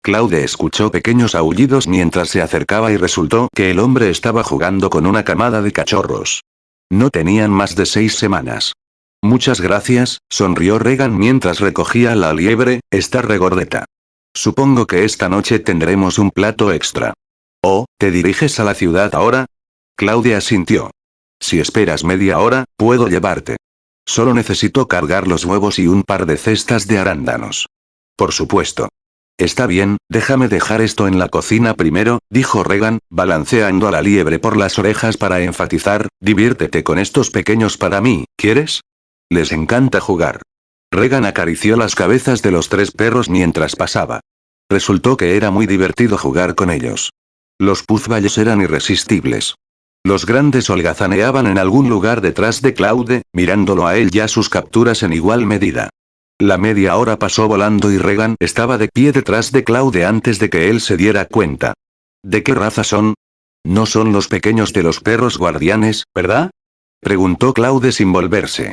Claude escuchó pequeños aullidos mientras se acercaba y resultó que el hombre estaba jugando con una camada de cachorros. No tenían más de 6 semanas. Muchas gracias, sonrió Regan mientras recogía la liebre, está regordeta. Supongo que esta noche tendremos un plato extra. Oh, ¿te diriges a la ciudad ahora? Claudia asintió. Si esperas media hora, puedo llevarte. Solo necesito cargar los huevos y un par de cestas de arándanos. Por supuesto. Está bien, déjame dejar esto en la cocina primero, dijo Regan, balanceando a la liebre por las orejas para enfatizar, diviértete con estos pequeños para mí, ¿quieres? Les encanta jugar. Regan acarició las cabezas de los 3 perros mientras pasaba. Resultó que era muy divertido jugar con ellos. Los puzballos eran irresistibles. Los grandes holgazaneaban en algún lugar detrás de Claude, mirándolo a él y a sus capturas en igual medida. La media hora pasó volando y Regan estaba de pie detrás de Claude antes de que él se diera cuenta. ¿De qué raza son? No son los pequeños de los perros guardianes, ¿verdad?, preguntó Claude sin volverse.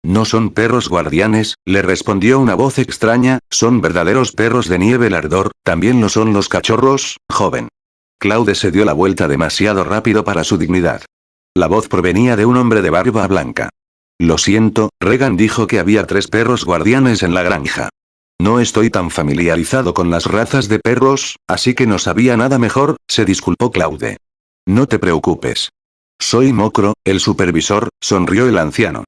No son perros guardianes, le respondió una voz extraña, son verdaderos perros de nieve lardor, también lo son los cachorros, joven. Claude se dio la vuelta demasiado rápido para su dignidad. La voz provenía de un hombre de barba blanca. Lo siento, Regan dijo que había 3 perros guardianes en la granja. No estoy tan familiarizado con las razas de perros, así que no sabía nada mejor, se disculpó Claude. No te preocupes. Soy Mocro, el supervisor, sonrió el anciano.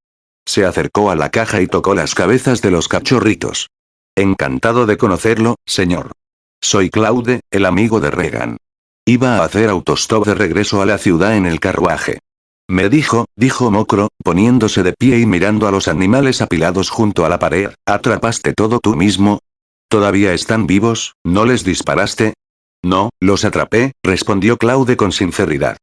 Se acercó a la caja y tocó las cabezas de los cachorritos. Encantado de conocerlo, señor. Soy Claude, el amigo de Regan. Iba a hacer autostop de regreso a la ciudad en el carruaje. Me dijo Mocro, poniéndose de pie y mirando a los animales apilados junto a la pared, ¿atrapaste todo tú mismo? ¿Todavía están vivos? ¿No les disparaste? No, los atrapé, respondió Claude con sinceridad.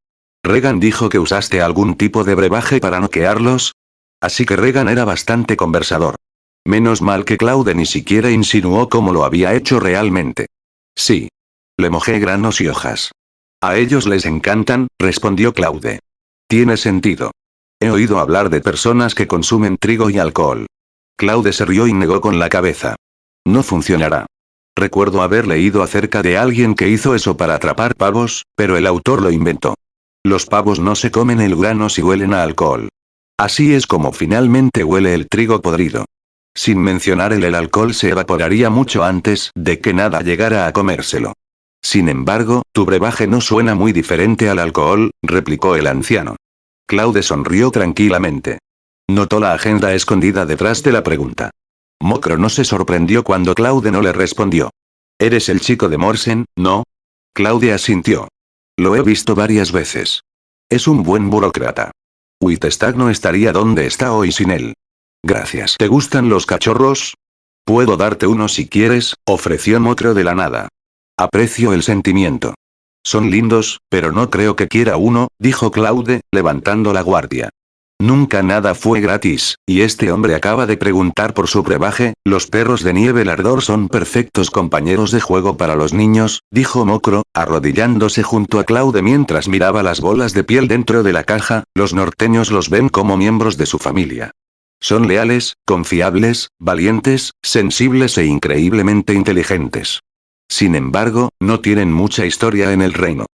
¿Regan dijo que usaste algún tipo de brebaje para noquearlos? Así que Regan era bastante conversador. Menos mal que Claude ni siquiera insinuó cómo lo había hecho realmente. Sí. Le mojé granos y hojas. A ellos les encantan, respondió Claude. Tiene sentido. He oído hablar de personas que consumen trigo y alcohol. Claude se rió y negó con la cabeza. No funcionará. Recuerdo haber leído acerca de alguien que hizo eso para atrapar pavos, pero el autor lo inventó. Los pavos no se comen el grano si huelen a alcohol. Así es como finalmente huele el trigo podrido. Sin mencionar el alcohol se evaporaría mucho antes de que nada llegara a comérselo. Sin embargo, tu brebaje no suena muy diferente al alcohol, replicó el anciano. Claude sonrió tranquilamente. Notó la agenda escondida detrás de la pregunta. Mokro no se sorprendió cuando Claude no le respondió. ¿Eres el chico de Morsen, no? Claude asintió. Lo he visto varias veces. Es un buen burócrata. Whitestag no estaría donde está hoy sin él. Gracias. ¿Te gustan los cachorros? Puedo darte uno si quieres, ofreció Mokro de la nada. Aprecio el sentimiento. Son lindos, pero no creo que quiera uno, dijo Claude, levantando la guardia. Nunca nada fue gratis, y este hombre acaba de preguntar por su brebaje. Los perros de nieve Lardor son perfectos compañeros de juego para los niños, dijo Mokro, arrodillándose junto a Claude mientras miraba las bolas de piel dentro de la caja. Los norteños los ven como miembros de su familia. Son leales, confiables, valientes, sensibles e increíblemente inteligentes. Sin embargo, no tienen mucha historia en el reino.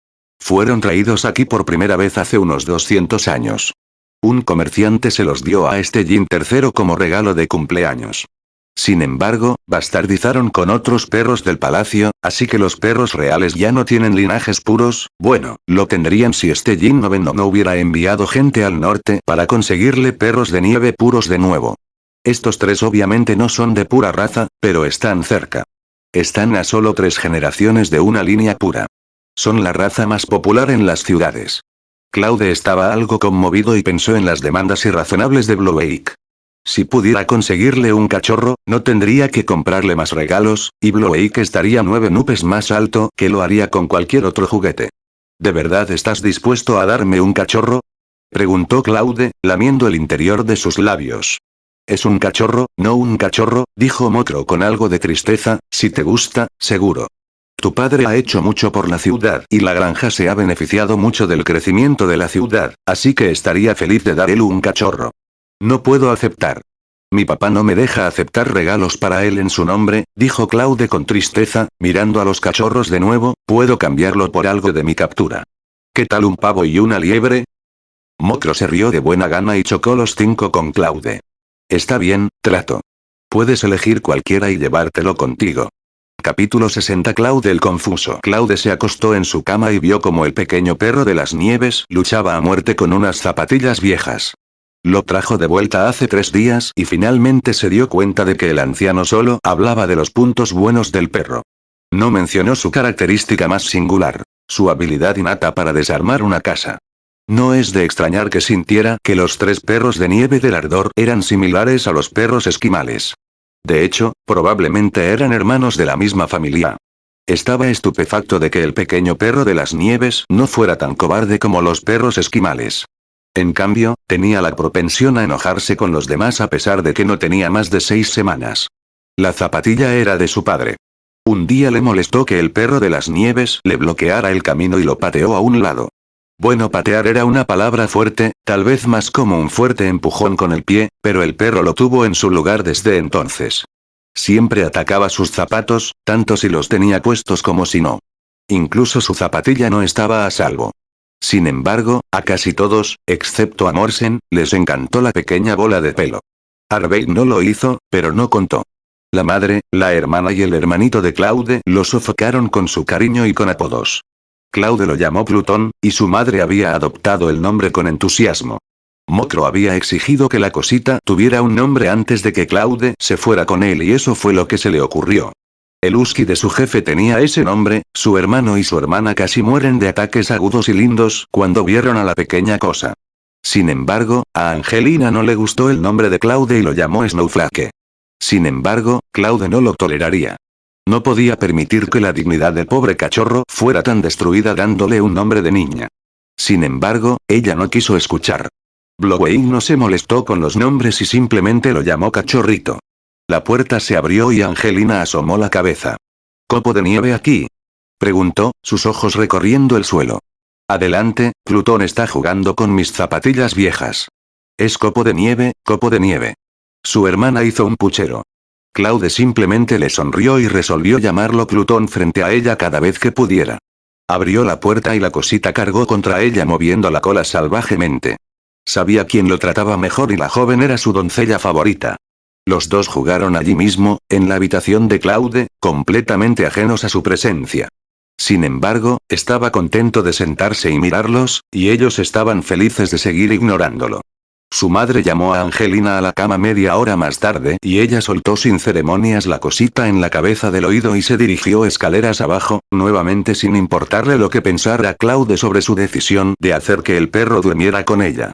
Fueron traídos aquí por primera vez hace unos 200 años. Un comerciante se los dio a este Jin III como regalo de cumpleaños. Sin embargo, bastardizaron con otros perros del palacio, así que los perros reales ya no tienen linajes puros. Bueno, lo tendrían si este Jin IX no hubiera enviado gente al norte para conseguirle perros de nieve puros de nuevo. Estos tres obviamente no son de pura raza, pero están cerca. Están a solo 3 generaciones de una línea pura. Son la raza más popular en las ciudades. Claude estaba algo conmovido y pensó en las demandas irrazonables de Bloweik. Si pudiera conseguirle un cachorro, no tendría que comprarle más regalos, y Bloweik estaría 9 nubes más alto que lo haría con cualquier otro juguete. ¿De verdad estás dispuesto a darme un cachorro? Preguntó Claude, lamiendo el interior de sus labios. Es un cachorro, no un cachorro, dijo Mokro con algo de tristeza. Si te gusta, seguro. Tu padre ha hecho mucho por la ciudad y la granja se ha beneficiado mucho del crecimiento de la ciudad, así que estaría feliz de dar él un cachorro. No puedo aceptar. Mi papá no me deja aceptar regalos para él en su nombre, dijo Claude con tristeza, mirando a los cachorros de nuevo. Puedo cambiarlo por algo de mi captura. ¿Qué tal un pavo y una liebre? Mokro se rió de buena gana y chocó los 5 con Claude. Está bien, trato. Puedes elegir cualquiera y llevártelo contigo. Capítulo 60. Claude el confuso. Claude se acostó en su cama y vio como el pequeño perro de las nieves luchaba a muerte con unas zapatillas viejas. Lo trajo de vuelta hace 3 días y finalmente se dio cuenta de que el anciano solo hablaba de los puntos buenos del perro. No mencionó su característica más singular, su habilidad innata para desarmar una casa. No es de extrañar que sintiera que los 3 perros de nieve del Ardor eran similares a los perros esquimales. De hecho, probablemente eran hermanos de la misma familia. Estaba estupefacto de que el pequeño perro de las nieves no fuera tan cobarde como los perros esquimales. En cambio, tenía la propensión a enojarse con los demás a pesar de que no tenía más de 6 semanas. La zapatilla era de su padre. Un día le molestó que el perro de las nieves le bloqueara el camino y lo pateó a un lado. Bueno, patear era una palabra fuerte, tal vez más como un fuerte empujón con el pie, pero el perro lo tuvo en su lugar desde entonces. Siempre atacaba sus zapatos, tanto si los tenía puestos como si no. Incluso su zapatilla no estaba a salvo. Sin embargo, a casi todos, excepto a Morsen, les encantó la pequeña bola de pelo. Arveig no lo hizo, pero no contó. La madre, la hermana y el hermanito de Claude lo sofocaron con su cariño y con apodos. Claude lo llamó Plutón, y su madre había adoptado el nombre con entusiasmo. Mokro había exigido que la cosita tuviera un nombre antes de que Claude se fuera con él y eso fue lo que se le ocurrió. El husky de su jefe tenía ese nombre. Su hermano y su hermana casi mueren de ataques agudos y lindos cuando vieron a la pequeña cosa. Sin embargo, a Angelina no le gustó el nombre de Claude y lo llamó Snowflake. Sin embargo, Claude no lo toleraría. No podía permitir que la dignidad del pobre cachorro fuera tan destruida dándole un nombre de niña. Sin embargo, ella no quiso escuchar. Blowey no se molestó con los nombres y simplemente lo llamó cachorrito. La puerta se abrió y Angelina asomó la cabeza. ¿Copo de nieve aquí?, preguntó, sus ojos recorriendo el suelo. Adelante, Plutón está jugando con mis zapatillas viejas. Es copo de nieve, copo de nieve. Su hermana hizo un puchero. Claude simplemente le sonrió y resolvió llamarlo Plutón frente a ella cada vez que pudiera. Abrió la puerta y la cosita cargó contra ella moviendo la cola salvajemente. Sabía quién lo trataba mejor y la joven era su doncella favorita. Los dos jugaron allí mismo, en la habitación de Claude, completamente ajenos a su presencia. Sin embargo, estaba contento de sentarse y mirarlos, y ellos estaban felices de seguir ignorándolo. Su madre llamó a Angelina a la cama media hora más tarde y ella soltó sin ceremonias la cosita en la cabeza del oído y se dirigió escaleras abajo, nuevamente sin importarle lo que pensara Claude sobre su decisión de hacer que el perro durmiera con ella.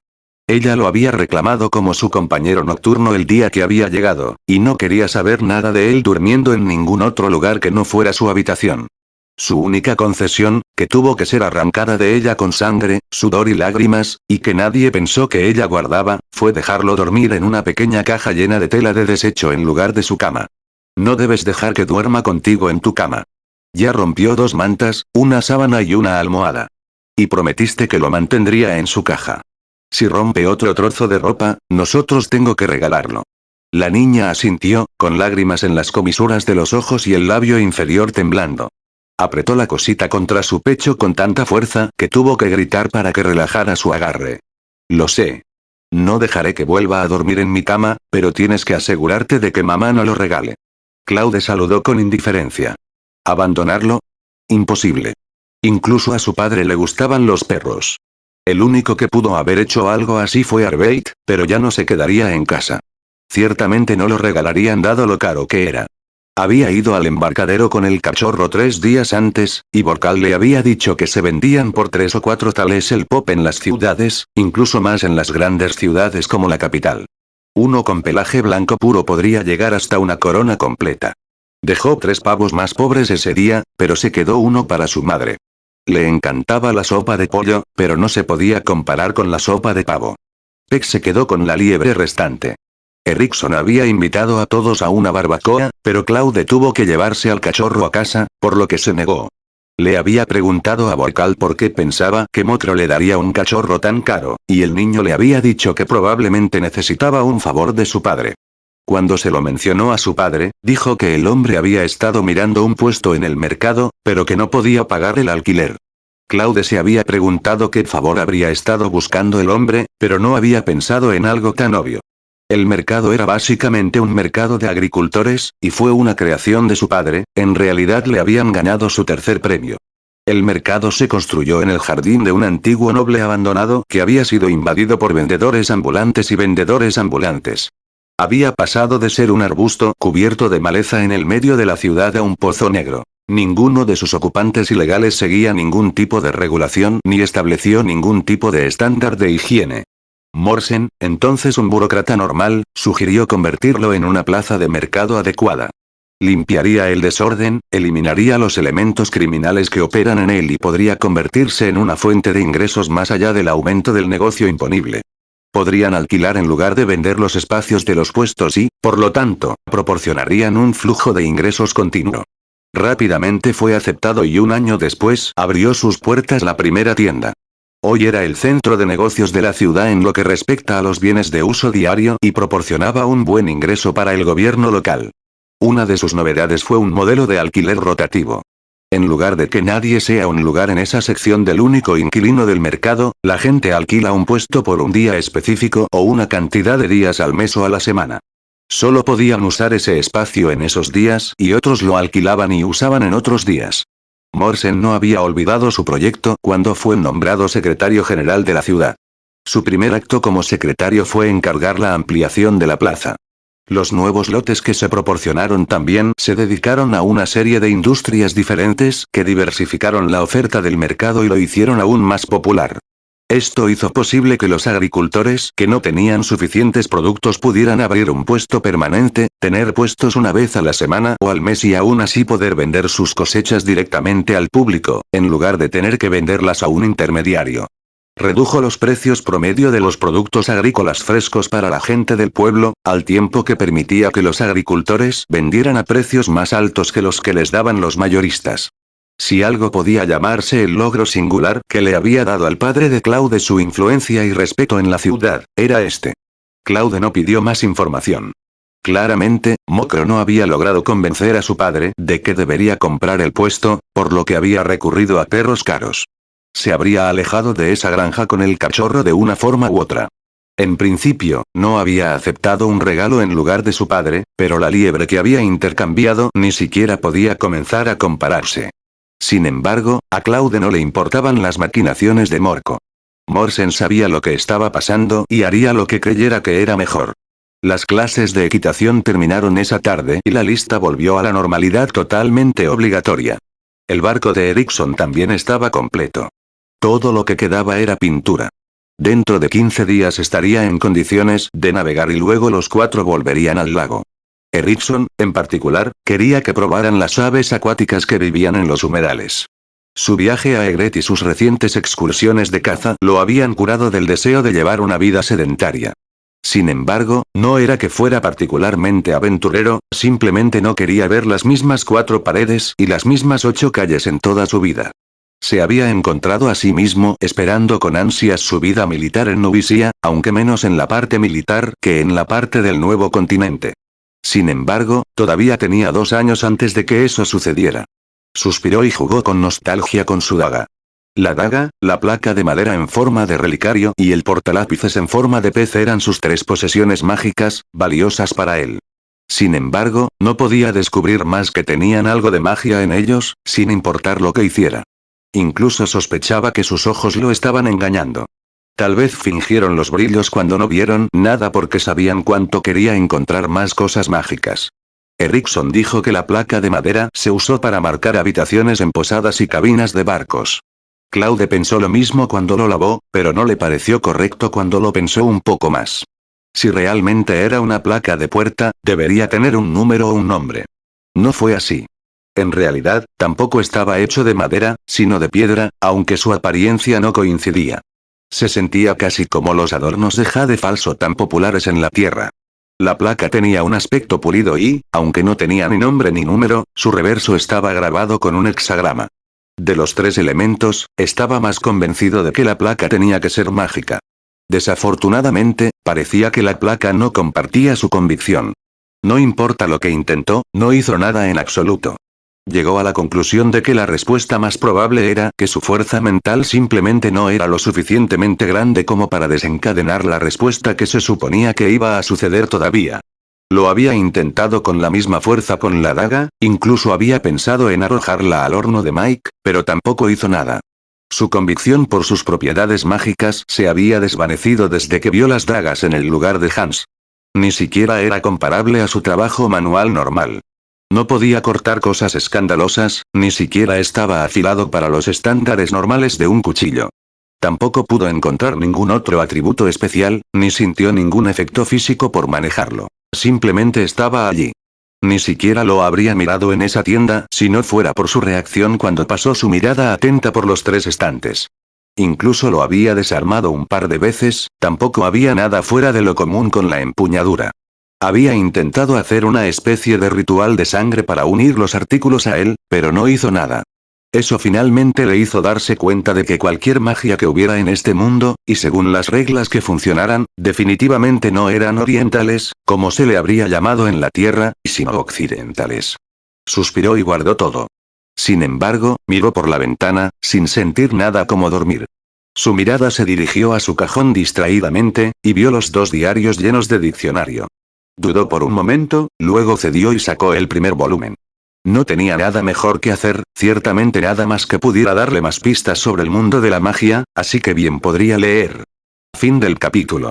Ella lo había reclamado como su compañero nocturno el día que había llegado, y no quería saber nada de él durmiendo en ningún otro lugar que no fuera su habitación. Su única concesión, que tuvo que ser arrancada de ella con sangre, sudor y lágrimas, y que nadie pensó que ella guardaba, fue dejarlo dormir en una pequeña caja llena de tela de desecho en lugar de su cama. No debes dejar que duerma contigo en tu cama. Ya rompió 2 mantas, una sábana y una almohada. Y prometiste que lo mantendría en su caja. Si rompe otro trozo de ropa, nosotros tengo que regalarlo. La niña asintió, con lágrimas en las comisuras de los ojos y el labio inferior temblando. Apretó la cosita contra su pecho con tanta fuerza que tuvo que gritar para que relajara su agarre. Lo sé. No dejaré que vuelva a dormir en mi cama, pero tienes que asegurarte de que mamá no lo regale. Claude saludó con indiferencia. ¿Abandonarlo? Imposible. Incluso a su padre le gustaban los perros. El único que pudo haber hecho algo así fue Arbeit, pero ya no se quedaría en casa. Ciertamente no lo regalarían dado lo caro que era. Había ido al embarcadero con el cachorro 3 días antes, y Borcal le había dicho que se vendían por 3 o 4 tales el pop en las ciudades, incluso más en las grandes ciudades como la capital. Uno con pelaje blanco puro podría llegar hasta una corona completa. Dejó 3 pavos más pobres ese día, pero se quedó uno para su madre. Le encantaba la sopa de pollo, pero no se podía comparar con la sopa de pavo. Peck se quedó con la liebre restante. Erickson había invitado a todos a una barbacoa, pero Claude tuvo que llevarse al cachorro a casa, por lo que se negó. Le había preguntado a Borcal por qué pensaba que Motro le daría un cachorro tan caro, y el niño le había dicho que probablemente necesitaba un favor de su padre. Cuando se lo mencionó a su padre, dijo que el hombre había estado mirando un puesto en el mercado, pero que no podía pagar el alquiler. Claude se había preguntado qué favor habría estado buscando el hombre, pero no había pensado en algo tan obvio. El mercado era básicamente un mercado de agricultores, y fue una creación de su padre, en realidad le habían ganado su 3er premio. El mercado se construyó en el jardín de un antiguo noble abandonado que había sido invadido por vendedores ambulantes y vendedores ambulantes. Había pasado de ser un arbusto cubierto de maleza en el medio de la ciudad a un pozo negro. Ninguno de sus ocupantes ilegales seguía ningún tipo de regulación ni estableció ningún tipo de estándar de higiene. Morsen, entonces un burócrata normal, sugirió convertirlo en una plaza de mercado adecuada. Limpiaría el desorden, eliminaría los elementos criminales que operan en él y podría convertirse en una fuente de ingresos más allá del aumento del negocio imponible. Podrían alquilar en lugar de vender los espacios de los puestos y, por lo tanto, proporcionarían un flujo de ingresos continuo. Rápidamente fue aceptado y un año después abrió sus puertas la primera tienda. Hoy era el centro de negocios de la ciudad en lo que respecta a los bienes de uso diario y proporcionaba un buen ingreso para el gobierno local. Una de sus novedades fue un modelo de alquiler rotativo. En lugar de que nadie sea un lugar en esa sección del único inquilino del mercado, la gente alquila un puesto por un día específico o una cantidad de días al mes o a la semana. Solo podían usar ese espacio en esos días y otros lo alquilaban y usaban en otros días. Morsen no había olvidado su proyecto cuando fue nombrado secretario general de la ciudad. Su primer acto como secretario fue encargar la ampliación de la plaza. Los nuevos lotes que se proporcionaron también se dedicaron a una serie de industrias diferentes que diversificaron la oferta del mercado y lo hicieron aún más popular. Esto hizo posible que los agricultores que no tenían suficientes productos pudieran abrir un puesto permanente, tener puestos una vez a la semana o al mes y aún así poder vender sus cosechas directamente al público, en lugar de tener que venderlas a un intermediario. Redujo los precios promedio de los productos agrícolas frescos para la gente del pueblo, al tiempo que permitía que los agricultores vendieran a precios más altos que los que les daban los mayoristas. Si algo podía llamarse el logro singular que le había dado al padre de Claude su influencia y respeto en la ciudad, era este. Claude no pidió más información. Claramente, Mokro no había logrado convencer a su padre de que debería comprar el puesto, por lo que había recurrido a perros caros. Se habría alejado de esa granja con el cachorro de una forma u otra. En principio, no había aceptado un regalo en lugar de su padre, pero la liebre que había intercambiado ni siquiera podía comenzar a compararse. Sin embargo, a Claude no le importaban las maquinaciones de Morco. Morsen sabía lo que estaba pasando y haría lo que creyera que era mejor. Las clases de equitación terminaron esa tarde y la lista volvió a la normalidad totalmente obligatoria. El barco de Erickson también estaba completo. Todo lo que quedaba era pintura. Dentro de 15 días estaría en condiciones de navegar y luego los 4 volverían al lago. Erickson, en particular, quería que probaran las aves acuáticas que vivían en los humedales. Su viaje a Egret y sus recientes excursiones de caza lo habían curado del deseo de llevar una vida sedentaria. Sin embargo, no era que fuera particularmente aventurero, simplemente no quería ver las mismas 4 paredes y las mismas 8 calles en toda su vida. Se había encontrado a sí mismo esperando con ansias su vida militar en Nubisia, aunque menos en la parte militar que en la parte del nuevo continente. Sin embargo, todavía tenía 2 años antes de que eso sucediera. Suspiró y jugó con nostalgia con su daga. La daga, la placa de madera en forma de relicario y el portalápices en forma de pez eran sus 3 posesiones mágicas, valiosas para él. Sin embargo, no podía descubrir más que tenían algo de magia en ellos, sin importar lo que hiciera. Incluso sospechaba que sus ojos lo estaban engañando. Tal vez fingieron los brillos cuando no vieron nada porque sabían cuánto quería encontrar más cosas mágicas. Erickson dijo que la placa de madera se usó para marcar habitaciones en posadas y cabinas de barcos. Claude pensó lo mismo cuando lo lavó, pero no le pareció correcto cuando lo pensó un poco más. Si realmente era una placa de puerta, debería tener un número o un nombre. No fue así. En realidad, tampoco estaba hecho de madera, sino de piedra, aunque su apariencia no coincidía. Se sentía casi como los adornos de jade falso tan populares en la Tierra. La placa tenía un aspecto pulido y, aunque no tenía ni nombre ni número, su reverso estaba grabado con un hexagrama. De los 3 elementos, estaba más convencido de que la placa tenía que ser mágica. Desafortunadamente, parecía que la placa no compartía su convicción. No importa lo que intentó, no hizo nada en absoluto. Llegó a la conclusión de que la respuesta más probable era que su fuerza mental simplemente no era lo suficientemente grande como para desencadenar la respuesta que se suponía que iba a suceder todavía. Lo había intentado con la misma fuerza con la daga, incluso había pensado en arrojarla al horno de Mike, pero tampoco hizo nada. Su convicción por sus propiedades mágicas se había desvanecido desde que vio las dagas en el lugar de Hans. Ni siquiera era comparable a su trabajo manual normal. No podía cortar cosas escandalosas, ni siquiera estaba afilado para los estándares normales de un cuchillo. Tampoco pudo encontrar ningún otro atributo especial, ni sintió ningún efecto físico por manejarlo. Simplemente estaba allí. Ni siquiera lo habría mirado en esa tienda si no fuera por su reacción cuando pasó su mirada atenta por los 3 estantes. Incluso lo había desarmado un par de veces, tampoco había nada fuera de lo común con la empuñadura. Había intentado hacer una especie de ritual de sangre para unir los artículos a él, pero no hizo nada. Eso finalmente le hizo darse cuenta de que cualquier magia que hubiera en este mundo, y según las reglas que funcionaran, definitivamente no eran orientales, como se le habría llamado en la Tierra, sino occidentales. Suspiró y guardó todo. Sin embargo, miró por la ventana, sin sentir nada como dormir. Su mirada se dirigió a su cajón distraídamente, y vio los 2 diarios llenos de diccionario. Dudó por un momento, luego cedió y sacó el primer volumen. No tenía nada mejor que hacer, ciertamente nada más que pudiera darle más pistas sobre el mundo de la magia, así que bien podría leer. Fin del capítulo.